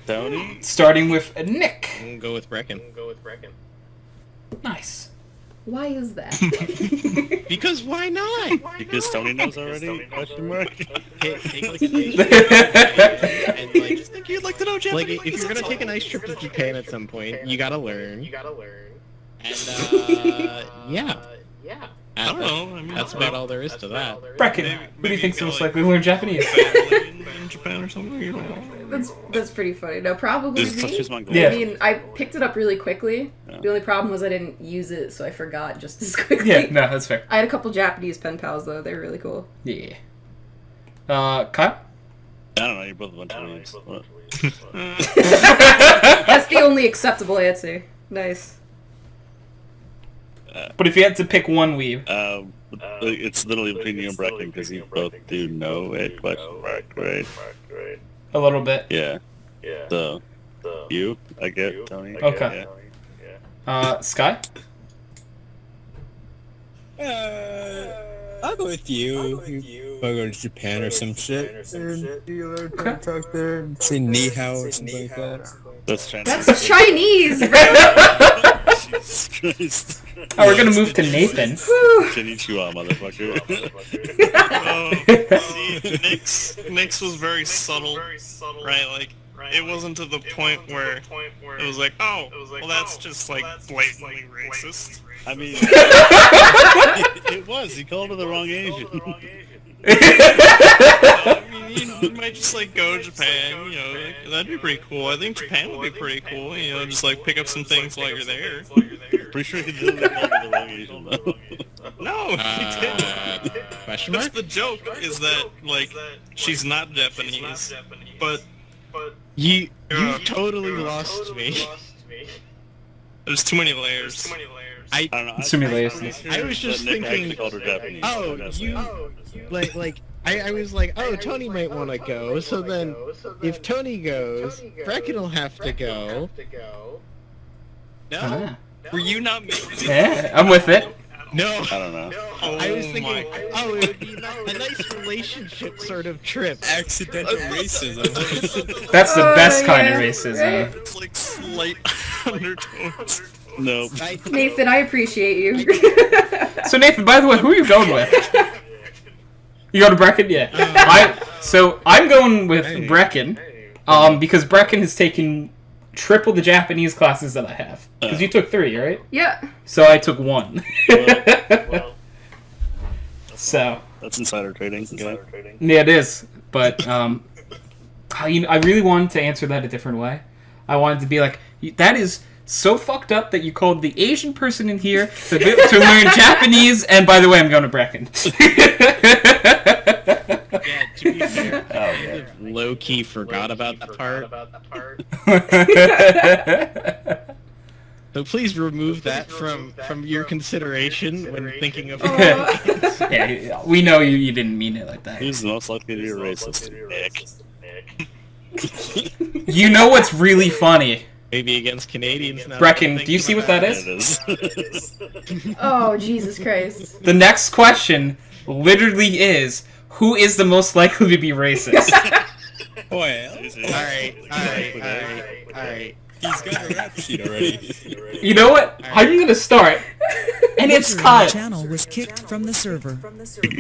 Tony? Starting with Nick. We'll go with Brecken. Nice. Why is that? Because why not? Because Tony knows already? Question mark? Take like a nice trip and like, I think you'd like to know Japanese. like if you're gonna take a nice trip to Japan at some point, you gotta learn. And yeah. I don't know. I mean, That's about all there is to that. Brecken, who do you think's most likely to learn Japanese? in Japan or something. You don't know. That's pretty funny. No, probably me. She's my goal. Yeah. I mean, I picked it up really quickly. Yeah. The only problem was I didn't use it, so I forgot just as quickly. Yeah, no, that's fair. I had a couple Japanese pen pals though. They're really cool. Yeah. Kyle? I don't know, you're both a bunch of weebs. What? That's the only acceptable answer. Nice. But if you had to pick one weeb. It's literally between you and Brecken because you both do know it, question mark, right? A little bit. Yeah. So, you, I get, Tony. Okay. Sky? I'll go with you. I'll go to Japan or some shit. You learn to talk there and say ni hao or something like that. That's Chinese. That's Chinese, bro. Jesus Christ. Oh, we're gonna move to Nathan. Konnichiwa, motherfucker. See, Nick's was very subtle, right? Like, it wasn't to the point where it was like, oh, well, that's just like blatantly racist. I mean, it was. He called her the wrong Asian. I mean, you might just like go to Japan, you know, like, that'd be pretty cool. I think Japan would be pretty cool, you know, just like pick up some things while you're there. Pretty sure he literally called her the wrong Asian, though. No, he didn't. Question That's mark? the joke, is that, like, she's not Japanese, but You've totally lost me. there's too many layers. I don't know. Simulations. I was just Nick actually thinking, called her Japanese. oh, I you, I was like, oh, Tony might want to go, so then if Tony goes, Brecken will have to go. No? Ah. Were you not making Yeah, I'm with it. No. I don't know. I was thinking, my oh, it would be a nice relationship sort of trip. Accidental racism. That's the Oh, best kind of yeah, racism. right? It's like slight undertones. No. Nathan, I appreciate you. So Nathan, by the way, who are you going with? You go to Brecken? Yeah. I'm going with Brecken, because Brecken has taken triple the Japanese classes that I have. Because you took 3, right? Yeah. So I took 1. So That's insider trading. Okay? yeah, it is. But I really wanted to answer that a different way. I wanted to be like, that is so fucked up that you called the Asian person in here to learn Japanese, and by the way, I'm going to Brecken. Yeah, to be fair, I kind of low-key forgot about that part. So please remove that from your consideration when thinking of Yeah, we know you didn't mean it like that. Who's the most likely to be a racist? Nick. You know what's really funny? maybe against Canadians. Now Brecken, do you see what that It is? is. Oh, Jesus Christ. The next question literally is, who is the most likely to be racist? Well, Alright. he's got a rap sheet already. You know what? I'm gonna start. And it's User in Kyle. your channel was kicked from the server.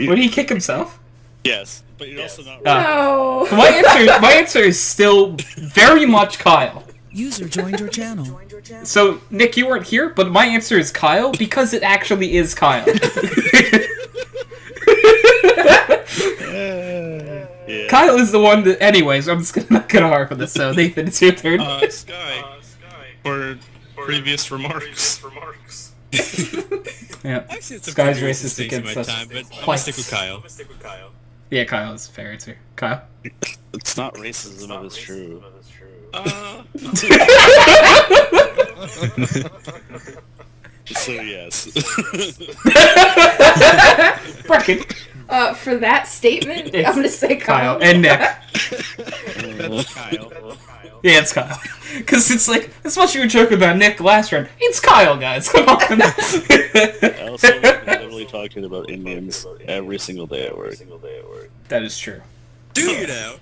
Would he kick himself? Yes, but you're also not. No. My answer is still very much Kyle. User joined your channel. So, Nick, you weren't here, but my answer is Kyle because it actually is Kyle. Yeah. Kyle is the one that... Anyways, I'm just not gonna harp on this, so Nathan, it's your turn. Sky. For previous remarks. Yeah. Actually, it's a Sky's pretty racist thing against my us. time, but I'm gonna Whites. stick with Kyle. Yeah, Kyle is a fair answer. Kyle? It's not racism if it's true. So yes. Brecken. For that statement, It's I'm gonna say Kyle. And Nick. That's Kyle. Yeah, it's Kyle. Because it's like, as much as you were joking about Nick last round, it's Kyle, guys. Come on. I also literally talking about Indians every single day at work. That is true. Do you know?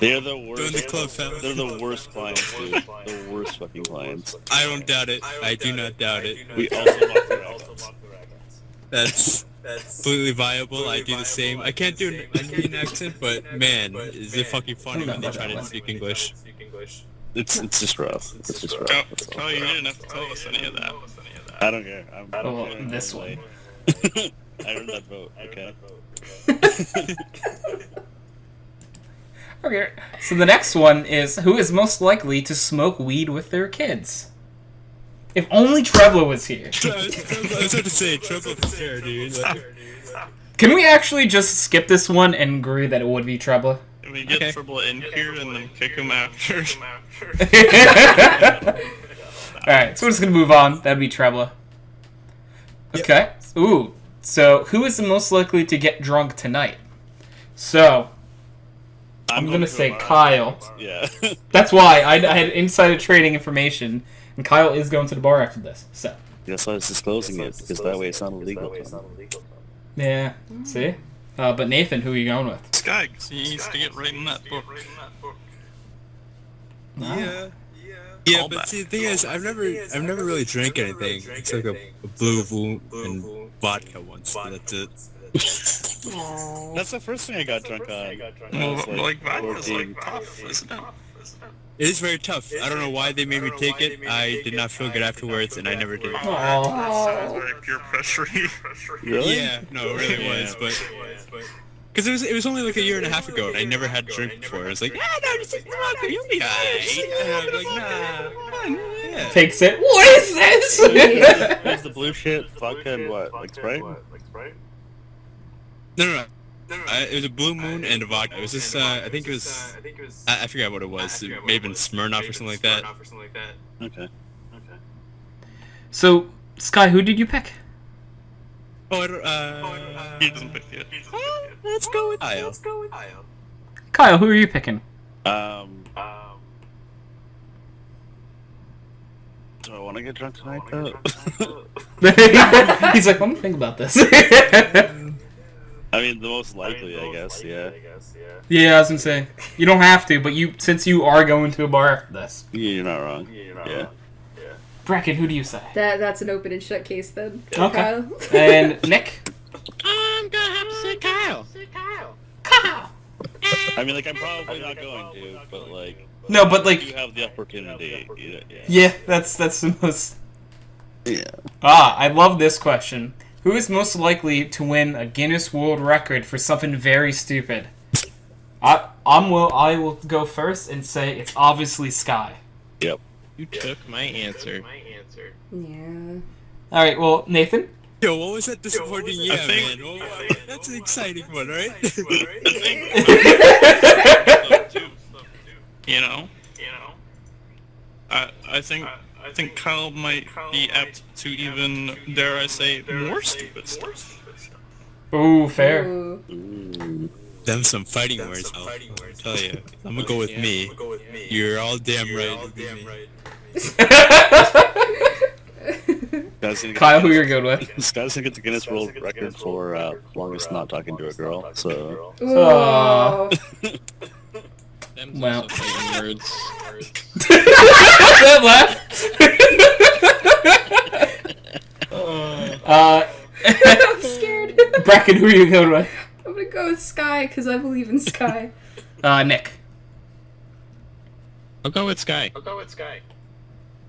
They're the Doing worst. the club family. They're the worst clients, dude. The worst fucking clients. I don't doubt it. I do not doubt it. We also mock the ragtons. That's completely viable. I do the same. I can't do an Indian accent, but man, is it fucking funny when they try to speak English. It's just rough. It's just rough. That's all. Oh, you didn't have to tell us any of that. I don't care. Well, this one. I earned that vote. Okay. Okay, so the next one is, who is most likely to smoke weed with their kids? If only Trebla was here. I was about to say, trouble for sure, dude. Like, Can we actually just skip this one and agree that it would be Trebla? We get Okay. Triple in here and then kick him after. Alright, so we're just gonna move on. That'd be Trebla. Okay. Ooh. So, who is the most likely to get drunk tonight? So, I'm gonna say Kyle. Yeah. That's why I had insider trading information, and Kyle is going to the bar after this. So, That's why I was disclosing it, because that way it's not illegal. yeah. See? But Nathan, who are you going with? Sky, 'cause he needs to get right in that book. yeah. Yeah, Call but back. see, the thing is, I've never really drank anything except a blue moon and vodka once. So that's it. That's the first thing I got drunk on. when I Well, was, like vodka's 14. like tough, isn't it? It is very tough. I don't know why they made me take it. I did not feel good afterwards, and I never did. Aw. Sounds very peer pressure. Really? Yeah, no, it really was, but because it was only like a year and a half ago, and I never had a drink before. I was like, ah, no, just take the vodka, you'll be alright. And I was like, nah, yeah. Takes it. What is this? What's the blue shit? Vodka and what? Like Sprite? No. It was a blue moon and a vodka. It was just, I think it was, I forgot what it was. It may have been Smirnoff or something like that. Okay. So, Sky, who did you pick? Oh, I don't, He doesn't pick yet. let's go with Kyle. Kyle, who are you picking? Do I want to get drunk tonight, though? He's like, let me think about this. I mean, the most likely, I guess, yeah. Yeah, I was gonna say, you don't have to, but since you are going to a bar after this. Yeah, you're not wrong. Yeah. Brecken, who do you say? That's an open and shut case then. Okay. Kyle. And Nick? I'm gonna have to say Kyle. Kyle! I mean, like, I'm probably not going to, but, like, No, but you like, have the opportunity. Yeah. yeah, that's the most... Yeah. I love this question. Who is most likely to win a Guinness World Record for something very stupid? I will go first and say it's obviously Sky. Yep. You took my answer. Yeah. Alright, well, Nathan? Yo, what was that disappointing? Yeah, think- man. Oh, that's an exciting one, right? You know. I think Kyle might be apt to even, dare I say, more stupid stuff. Ooh, fair. Ooh. Them some fighting words, I'll tell you. I'm gonna go with me. You're all damn right. Kyle, who you're good with? This guy's gonna get the Guinness World Record for longest not talking to a girl, so... Ooh. Them's Well. also fighting words. That laugh. I'm scared. Brecken, who are you going with? I'm gonna go with Sky because I believe in Sky. Nick. I'll go with Sky.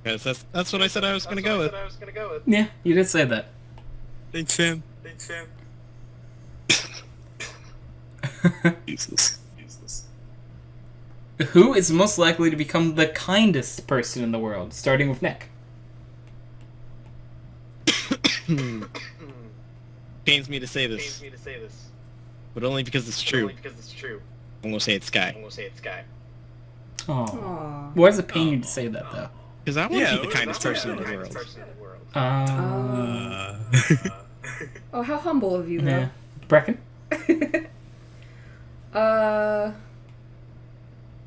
Because that's what I said I was gonna go with. Yeah, you did say that. Thanks, fam. Jesus. Who is most likely to become the kindest person in the world? Starting with Nick. Pains me to say this, but only because it's true. I'm gonna say it's Sky. Oh. Aw. Why does it pain you to say that, though? Because I want to be the kindest person in the world. Oh, how humble of you, though. Yeah. Brecken?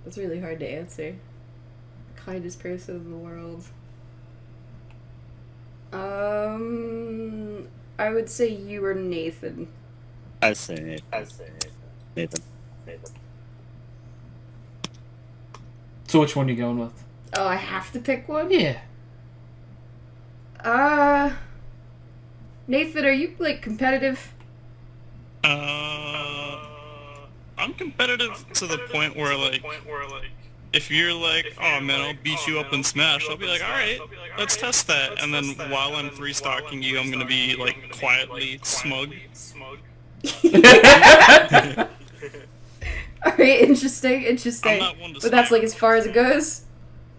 That's really hard to answer. Kindest person in the world. I would say you or Nathan. I say Nathan. So which one are you going with? Oh, I have to pick one? Yeah. Nathan, are you, like, competitive? I'm competitive to the point where, like, if you're like, oh man, I'll beat you up in Smash, I'll be like, alright, let's test that. And then while I'm three-stocking you, I'm gonna be, like, quietly smug. Alright, interesting. I'm not one to But that's, smack. like, as far as it goes?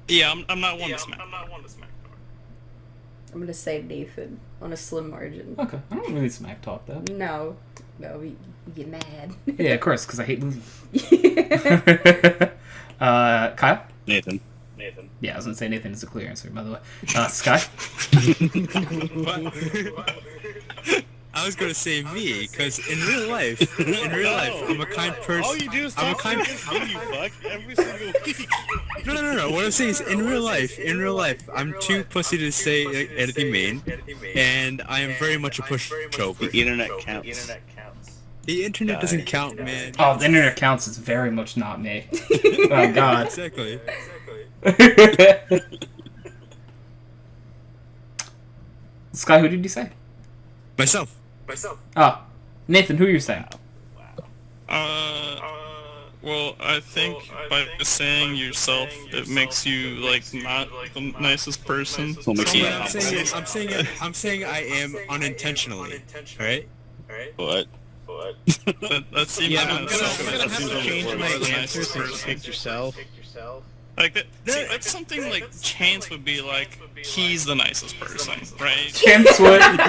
Yeah, I'm not one to smack. I'm gonna say Nathan, on a slim margin. Okay. I don't really smack talk, though. No, you get mad. Yeah, of course, because I hate losing. Kyle? Nathan. Yeah, I was gonna say Nathan is a clear answer, by the way. Sky? I was gonna say me, because in real life, I'm a kind person. All you do is I'm a talk kind. against me, you fuck, every single week. No. What I'm saying is, in real life, I'm too pussy to say anything mean, and I am very much a pushover. The internet counts. The internet doesn't count, man. Oh, the internet counts is very much not me. Oh, God. Exactly. Sky, who did you say? Myself. Oh, Nathan, who are you saying? Well, I think by saying yourself, it makes you, like, not the nicest person. Well, makes you Yeah, I'm saying I am unintentionally. Alright? What? That seems Yeah, like I'm gonna have to seems change like my the answer nicest since you person. picked yourself. Like that's something like Chance would be like. He's the nicest person, right?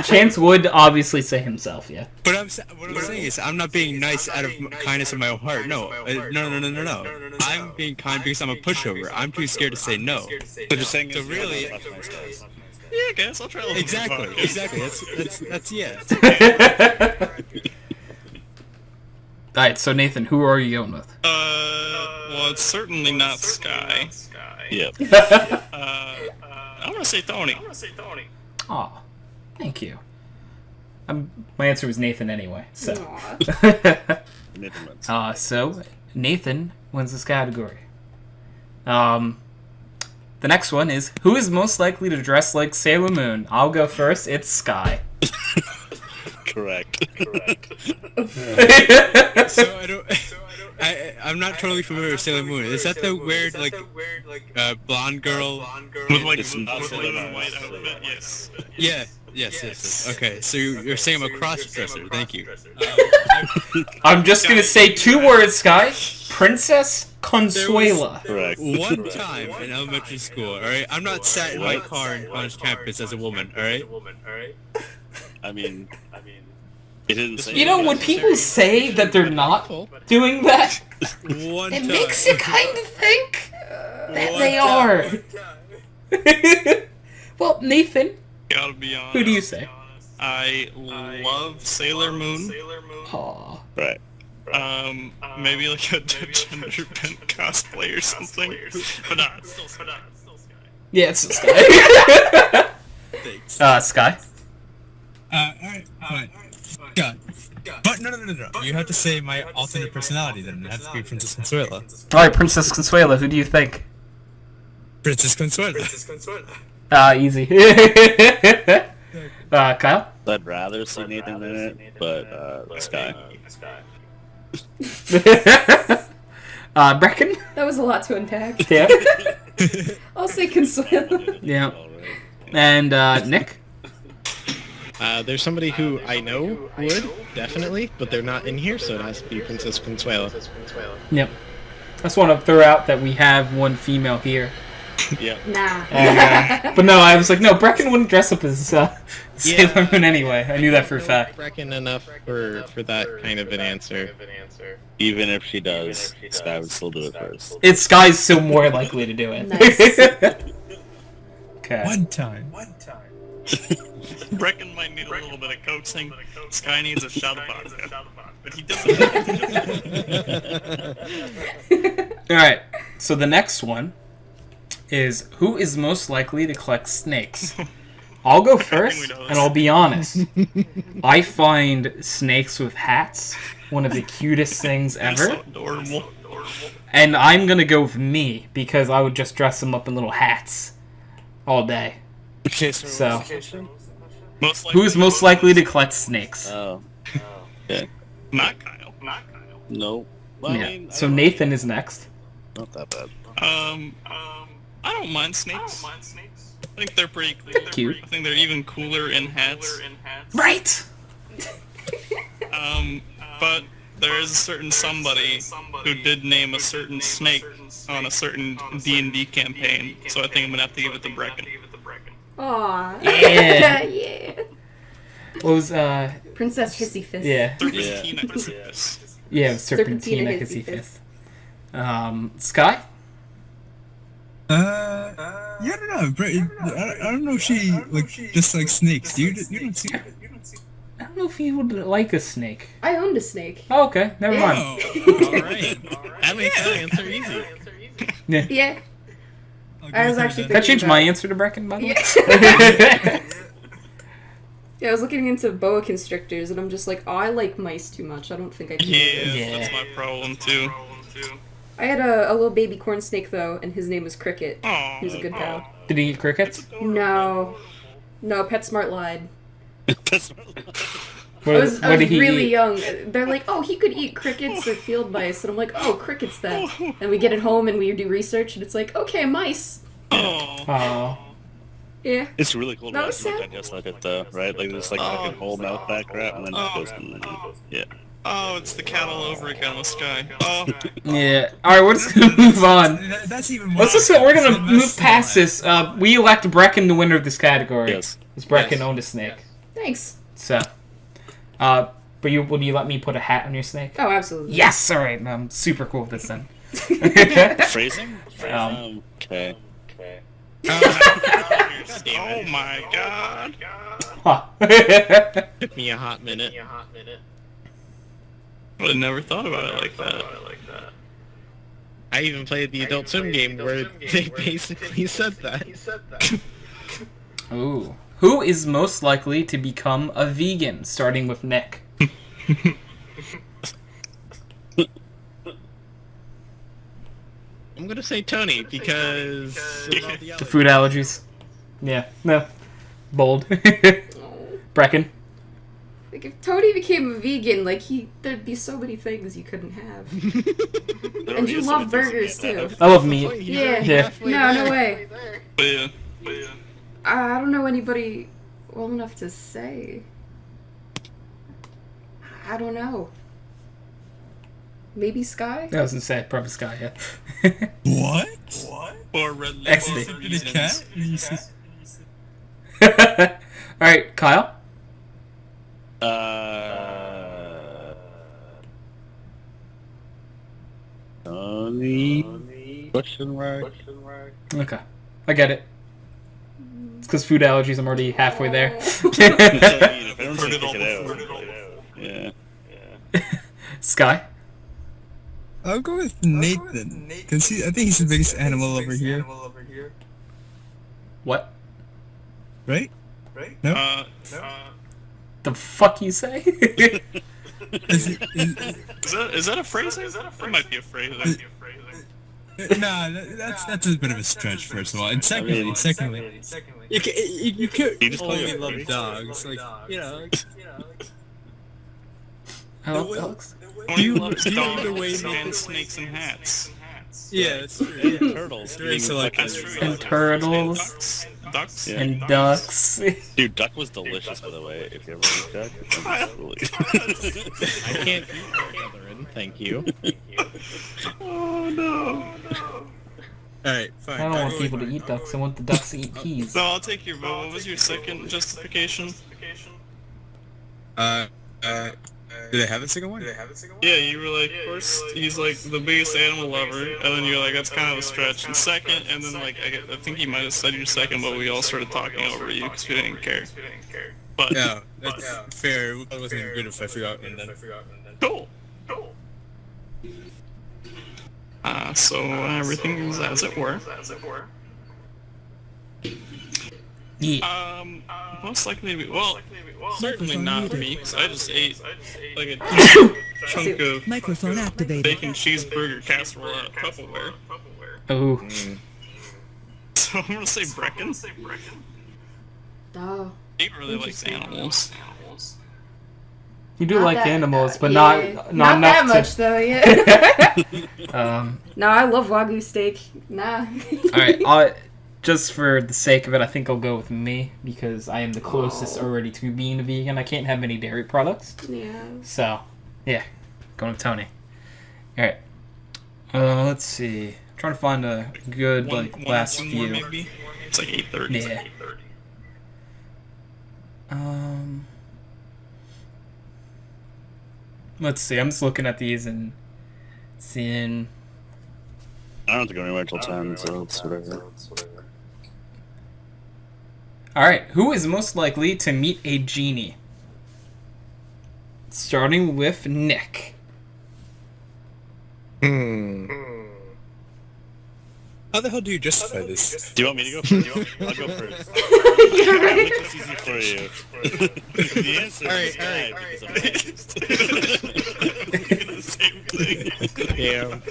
Chance would obviously say himself, yeah. But what I'm saying is, I'm not being nice out of kindness of my own heart. No. No. I'm being kind because I'm a pushover. I'm too scared to say no. But you're saying So really- nice guys. Yeah, I guess I'll try a little Exactly. bit. That's yeah. Alright, so Nathan, who are you going with? Well, it's certainly not Sky. Yep. I'm gonna say Tony. Aw, thank you. My answer was Nathan anyway, so. Aw. Nathan wins. So Nathan wins this category. The next one is, who is most likely to dress like Sailor Moon? I'll go first. It's Sky. Correct. So I'm not totally familiar with Sailor Moon. Is that the weird blonde girl? With like It's not with like Sailor a Moon. white outfit, yes. Yeah. Yes. Okay, so you're saying I'm a cross-dresser. Thank you. I'm just gonna say 2 words, Sky. Princess Consuela. Correct. One time in elementary school, alright? I'm not sat in my car on college campus as a woman, alright? I mean, it didn't say. You know, when people say that they're not doing that, One it time. makes you kind of think that One they time. are. Well, Nathan, Gotta be honest. who do you say? I love Sailor Moon. Aw. Right. Maybe like a gender bent cosplay or something. But nah, it's still Sky. Yeah, it's Sky. Thanks. Sky? Alright, fine. God. But no. You have to say my alternate personality then. It has to be Princess Consuela. Alright, Princess Consuela, who do you think? Princess Consuela. Easy. Kyle? I'd rather see Nathan in it, but Sky. Brecken? That was a lot to unpack. Yeah. I'll say Consuelo. Yeah. And, Nick? There's somebody who I know would, definitely, but they're not in here, so it has to be Princess Consuela. Yep. I just want to throw out that we have one female here. Yeah. Nah. And, but no, I was like, no, Brecken wouldn't dress up as Sailor Moon anyway. I knew that for a fact. Brecken enough for that kind of an answer. Even if she does, Sky would still do it first. It's Sky's still more likely to do it. Nice. Okay. One time. Brecken might need a little bit of coaxing. Sky needs a shot of vodka. But he doesn't. Alright, so the next one is who is most likely to collect snakes? I'll go first, and I'll be honest. I find snakes with hats one of the cutest things ever. So adorable. And I'm gonna go with me, because I would just dress them up in little hats all day. Okay, So, Who's who's most likely to collect snakes? Oh. Okay. Not Kyle. No. Well, I Yeah. mean, So Nathan is next. not that bad. I don't mind snakes. I think they're pretty cool. They're cute. I think they're even cooler in hats. Right! But there is a certain somebody who did name a certain snake on a certain D&D campaign, so I think I'm gonna have to give it to Brecken. Aw. Yeah. Yeah. What was, Princess Hissy Fist. yeah. Serpentina Chrysippus. Yeah, it was Serpentina Serpentina Hissy Hissy Fist. Sky? Yeah, I don't know. I don't know if she like just like snakes. You don't see. I don't know if you would like a snake. I owned a snake. Oh, okay. Never mind. Oh. Alright. That makes that answer easy. Yeah. I was actually That changed about my it. answer to Brecken, by the way. Yeah. Yeah, I was looking into boa constrictors, and I'm just like, oh, I like mice too much. I don't think I can. do this. Yeah. That's my problem too. I had a little baby corn snake though, and his name was Cricket. Aw. He was a good pal. Did he eat crickets? No, PetSmart lied. What, I was what did he really eat? young. They're like, oh, he could eat crickets or field mice, and I'm like, oh, crickets then. And we get it home and we do research, and it's like, okay, mice. Oh. Oh. Yeah. It's really cool to That watch was them sad. digest like it though, right? Like this like fucking whole mouth back crap and then just goes in there. Yeah. Oh, it's the cat all over again with Sky. Oh. Yeah. Alright, we're just gonna move on. That's even more. Let's just we're gonna That's move past this. We elect Brecken the winner of this category. Yes. Because Brecken Yes. owned a snake. Thanks. So. But will you let me put a hat on your snake? Oh, absolutely. Yes! Alright, I'm super cool with this then. Phrasing? Okay. Oh my god. Huh. Took me a hot minute. I would have never thought about it like that. I even played the Adult Swim game where they basically said that. Ooh. Who is most likely to become a vegan, starting with Nick? I'm gonna say Tony because The food allergies. Yeah. No. Bold. Brecken. Like if Tony became a vegan, like there'd be so many things you couldn't have. And you love burgers too. I love meat. Yeah. Yeah. No way. But yeah. I don't know anybody well enough to say. I don't know. Maybe Sky? I was gonna say probably Sky, yeah. What? Or red Excellent. label The cat? reasons. Alright, Kyle? Tony? Question mark? Okay. I get it. It's because food allergies, I'm already halfway there. If anyone's gonna pick it out, yeah. Sky? I'll go with Nathan. Cause I think he's the biggest animal over here. What? Right? No? The fuck you say? Is that a phrasing? That might be a phrasing. Nah, that's a bit of a stretch. First of all, and secondly, you could You just call only it a love phrase? dogs, like you know. I love dogs. Tony you- loves do you know dogs the way and Nathan- snakes and hats. Yeah, that's true. And turtles. Very selective. That's true. And turtles. Ducks. Yeah. And ducks. Dude, duck was delicious, by the way. If you ever eat duck, it's I can't eat Slytherin. thank you. Oh no. Alright, fine. I don't want people to eat ducks. I want the ducks to eat peas. No, I'll take your vote. What was your second justification? Do they have a second one? Yeah, you were like, first, he's like the biggest animal lover, and then you're like, that's kind of a stretch. And second, and then like, I think you might have said your second, but we all started talking over you because we didn't care. But Yeah, that's fair. It wasn't good if I forgot and then. cool. So everything is as it were. Yeah. Most likely, certainly not me, because I just ate like a chunk of Microphone activated. bacon cheeseburger casserole out of Tupperware. Oh. So I'm gonna say Brecken. Oh. He really likes animals. You do Not like that- animals, but yeah, not not enough that to... much though. Yeah. No, I love Wagyu steak. Nah. Alright, just for the sake of it, I think I'll go with me, because I am the closest already to being a vegan. I can't have any dairy products. Yeah. So, yeah, going with Tony. Alright. Let's see. I'm trying to find a good, One last or two few. more maybe. It's like 8:30. Yeah. Let's see. I'm just looking at these and seeing... I don't have to go anywhere until 10, so it's whatever. Alright, who is most likely to meet a genie? Starting with Nick. How the hell do you justify this? Do you want me to go first? I'll go first. I'll make this easy for you. The answer is Sky, because I'm Damn.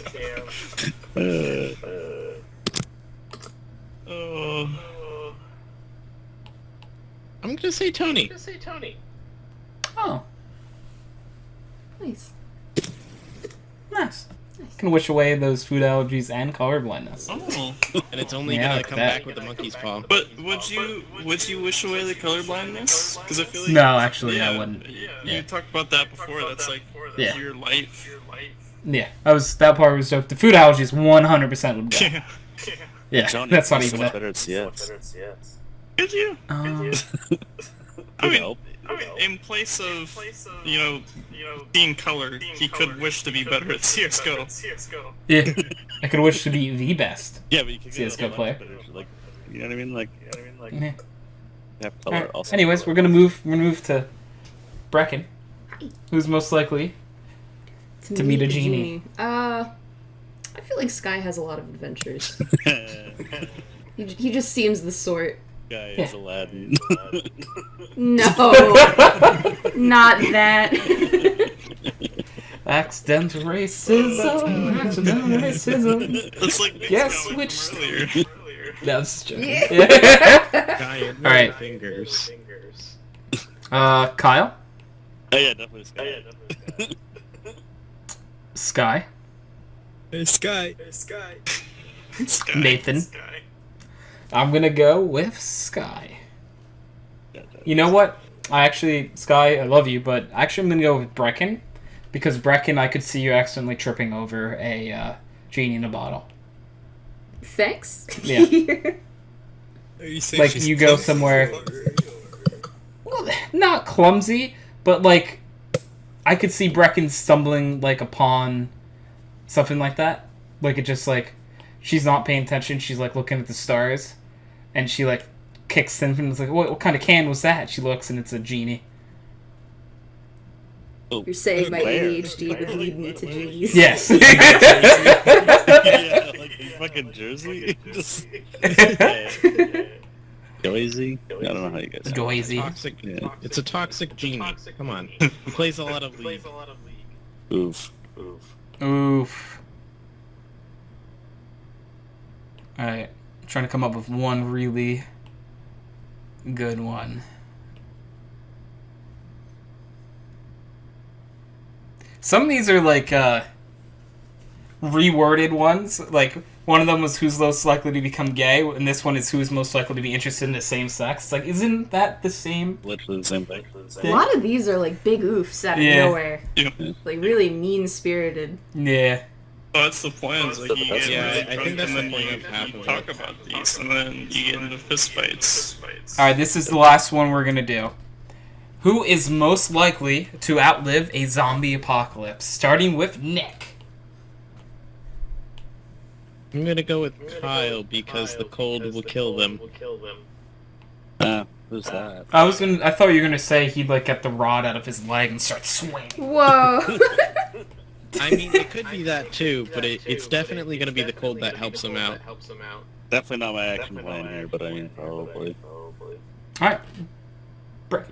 I'm gonna say Tony. Oh, Nice. nice. Can wish away those food allergies and color blindness. Oh. And it's only Yeah, gonna look at come that. back with the monkey's paw. But would you wish away the colorblindness? Because I feel like No, actually, I wouldn't. You talked about that before. That's like Yeah. your life. Yeah, that part was dope. The food allergies 100% would go. Yeah. Yeah, Tony, that's not so even much it. better at CS. Did you? I mean, Help. in place of seeing color, he could wish to be better at CS:GO. Yeah, I could wish to be the best. Yeah, but you can get CS:GO a lot player. better, like, you know what I mean? Like, Yeah. have color Alright, also. anyways, we're gonna move to Brecken, who's most likely to meet a the genie. I feel like Sky has a lot of adventures. He just seems the sort. Guy Yeah. is Aladdin. No, not that. Accidental racism, accidental racism. It's like Guess Nick's which- comment from earlier. That's true. Yeah. Giant Alright. fingers. Kyle, Oh yeah, definitely Sky. Sky, Sky. Sky. Nathan. Sky. I'm gonna go with Sky. Yeah, You know what? Sky, I love you, but actually I'm gonna go with Brecken, because Brecken, I could see you accidentally tripping over a genie in a bottle. Thanks. Yeah. Are you saying Like, she's you go clumsy? somewhere- Well, not clumsy, but like, I could see Brecken stumbling like upon something like that. Like it just like, she's not paying attention. She's like looking at the stars, and she like kicks something. And it's like, what kind of can was that? She looks and it's a genie. Oh. You're saying my Where? ADHD would lead me to genies. Yes. Yeah, like in fucking Jersey. Just Joyzy. I don't know how you guys. Doisy. Toxic. Yeah. It's a toxic genie. Come on. He plays a lot of League. Oof. Oof. Alright. Trying to come up with one really good one. Some of these are like, reworded ones. Like, one of them was who's most likely to become gay, and this one is who's most likely to be interested in the same sex. It's like, isn't that the same? Literally the same thing. A lot of these are like big oofs out of nowhere. Yeah. Like really mean-spirited. Yeah. Well, that's the point. Is like you get Yeah, I drunk think that's and the then point you of half of talk it. about these, and then you get into fistfights. Alright, this is the last one we're gonna do. Who is most likely to outlive a zombie apocalypse? Starting with Nick. I'm gonna go with Kyle because the cold will kill them. Who's that? I thought you were gonna say he'd like get the rod out of his leg and start swinging. Whoa. I mean, it could be that too, but it's definitely gonna be the cold that helps them out. Definitely not my action plan here, but I mean, probably. Alright. Brecken.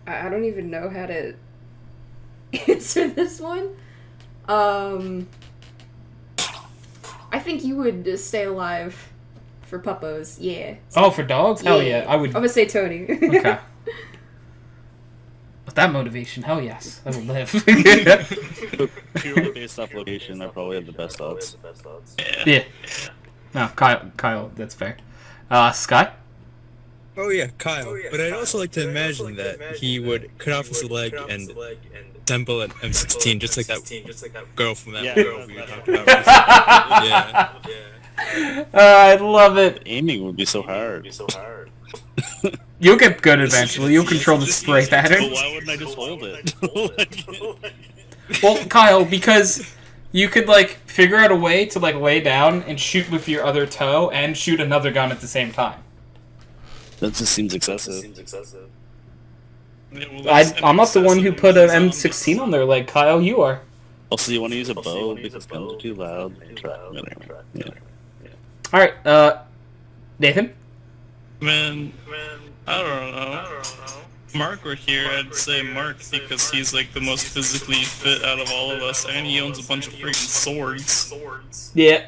I don't even know how to answer this one. I think you would stay alive for puppos. Yeah. Oh, for dogs? Hell yeah. I would. I'm gonna say Tony. Okay. With that motivation, hell yes. I will live. Purely based off location, I probably have the best odds. Yeah. No, Kyle, that's fair. Sky? Oh yeah, Kyle. But I'd also like to imagine that he would cut off his leg and assemble an M16, just like that girl from that girl we were talking about recently. Yeah. I love it. Aiming would be so hard. You'll get good eventually. You'll control the spray But pattern. why wouldn't I just hold it? Well, Kyle, because you could, like, figure out a way to, like, lay down and shoot with your other toe and shoot another gun at the same time. That just seems excessive. Yeah, well, I'm not the one who put an M16 on their leg, Kyle. You are. Also, you want to use a bow because guns are too loud. Yeah. Alright, Nathan? Man, I don't know. Mark were here, I'd say Mark because he's like the most physically fit out of all of us, and he owns a bunch of freaking swords. Yeah.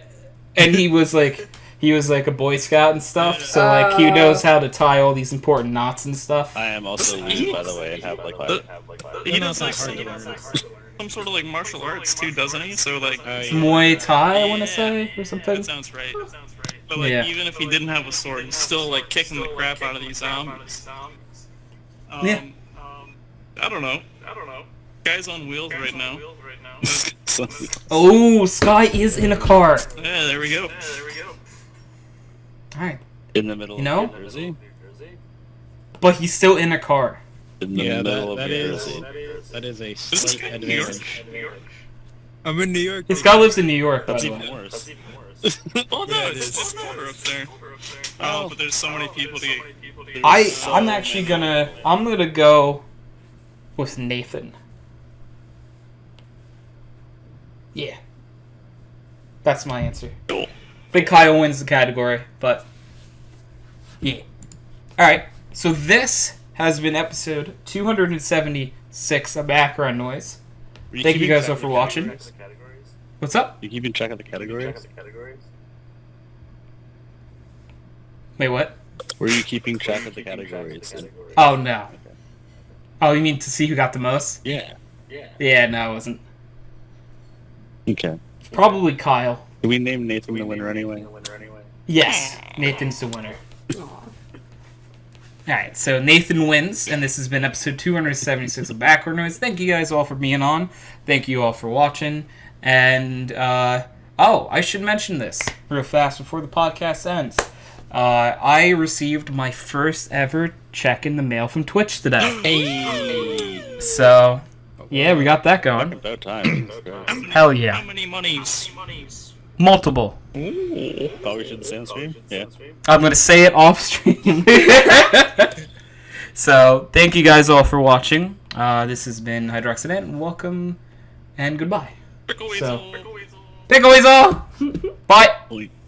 And he was like a Boy Scout and stuff, so like he knows how to tie all these important knots and stuff. I am also weird, by the way, and have like 5. He does like some sort of like martial arts too, doesn't he? So like Muay Thai, I want to say, or something. that sounds right. But like Yeah. even if he didn't have a sword, he's still like kicking the crap out of these zombies. Yeah. I don't know. Guy's on wheels right now. Oh, Sky is in a car. Yeah, there we go. Alright. In the middle You know? of New Jersey? But he's still in a car. In the Yeah, middle of that New is Jersey. that is a Is this slight guy in New York? advantage. I'm in New York. This guy lives in New York, by That's the even way. worse. Oh no, Yeah, it it's is. colder up there. Oh, but there's so many people to get. I'm actually gonna go with Nathan. Yeah. That's my answer. Cool. I think Kyle wins the category, but yeah. Alright, so this has been episode 276 of Background Noise. Thank you guys all for watching. What's up? You keeping track of the categories? Wait, what? Were you keeping track of the categories? Oh, no. Oh, you mean to see who got the most? Yeah. Yeah, no, it wasn't. Okay. Probably Kyle. Did we name Nathan the winner anyway? Yes, Nathan's the winner. Alright, so Nathan wins, and this has been episode 276 of Background Noise. Thank you guys all for being on. Thank you all for watching. And, I should mention this real fast before the podcast ends. I received my first ever check in the mail from Twitch today. Hey. So, yeah, we got that going. About time. Hell yeah. How many monies? Multiple. Ooh. Probably shouldn't say on stream. Yeah. I'm going to say it off stream. So, thank you guys all for watching. This has been HydroxideAnt. Welcome and goodbye. Pickle So- Weasel. Pickle Weasel! Bye!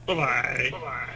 Bye-bye.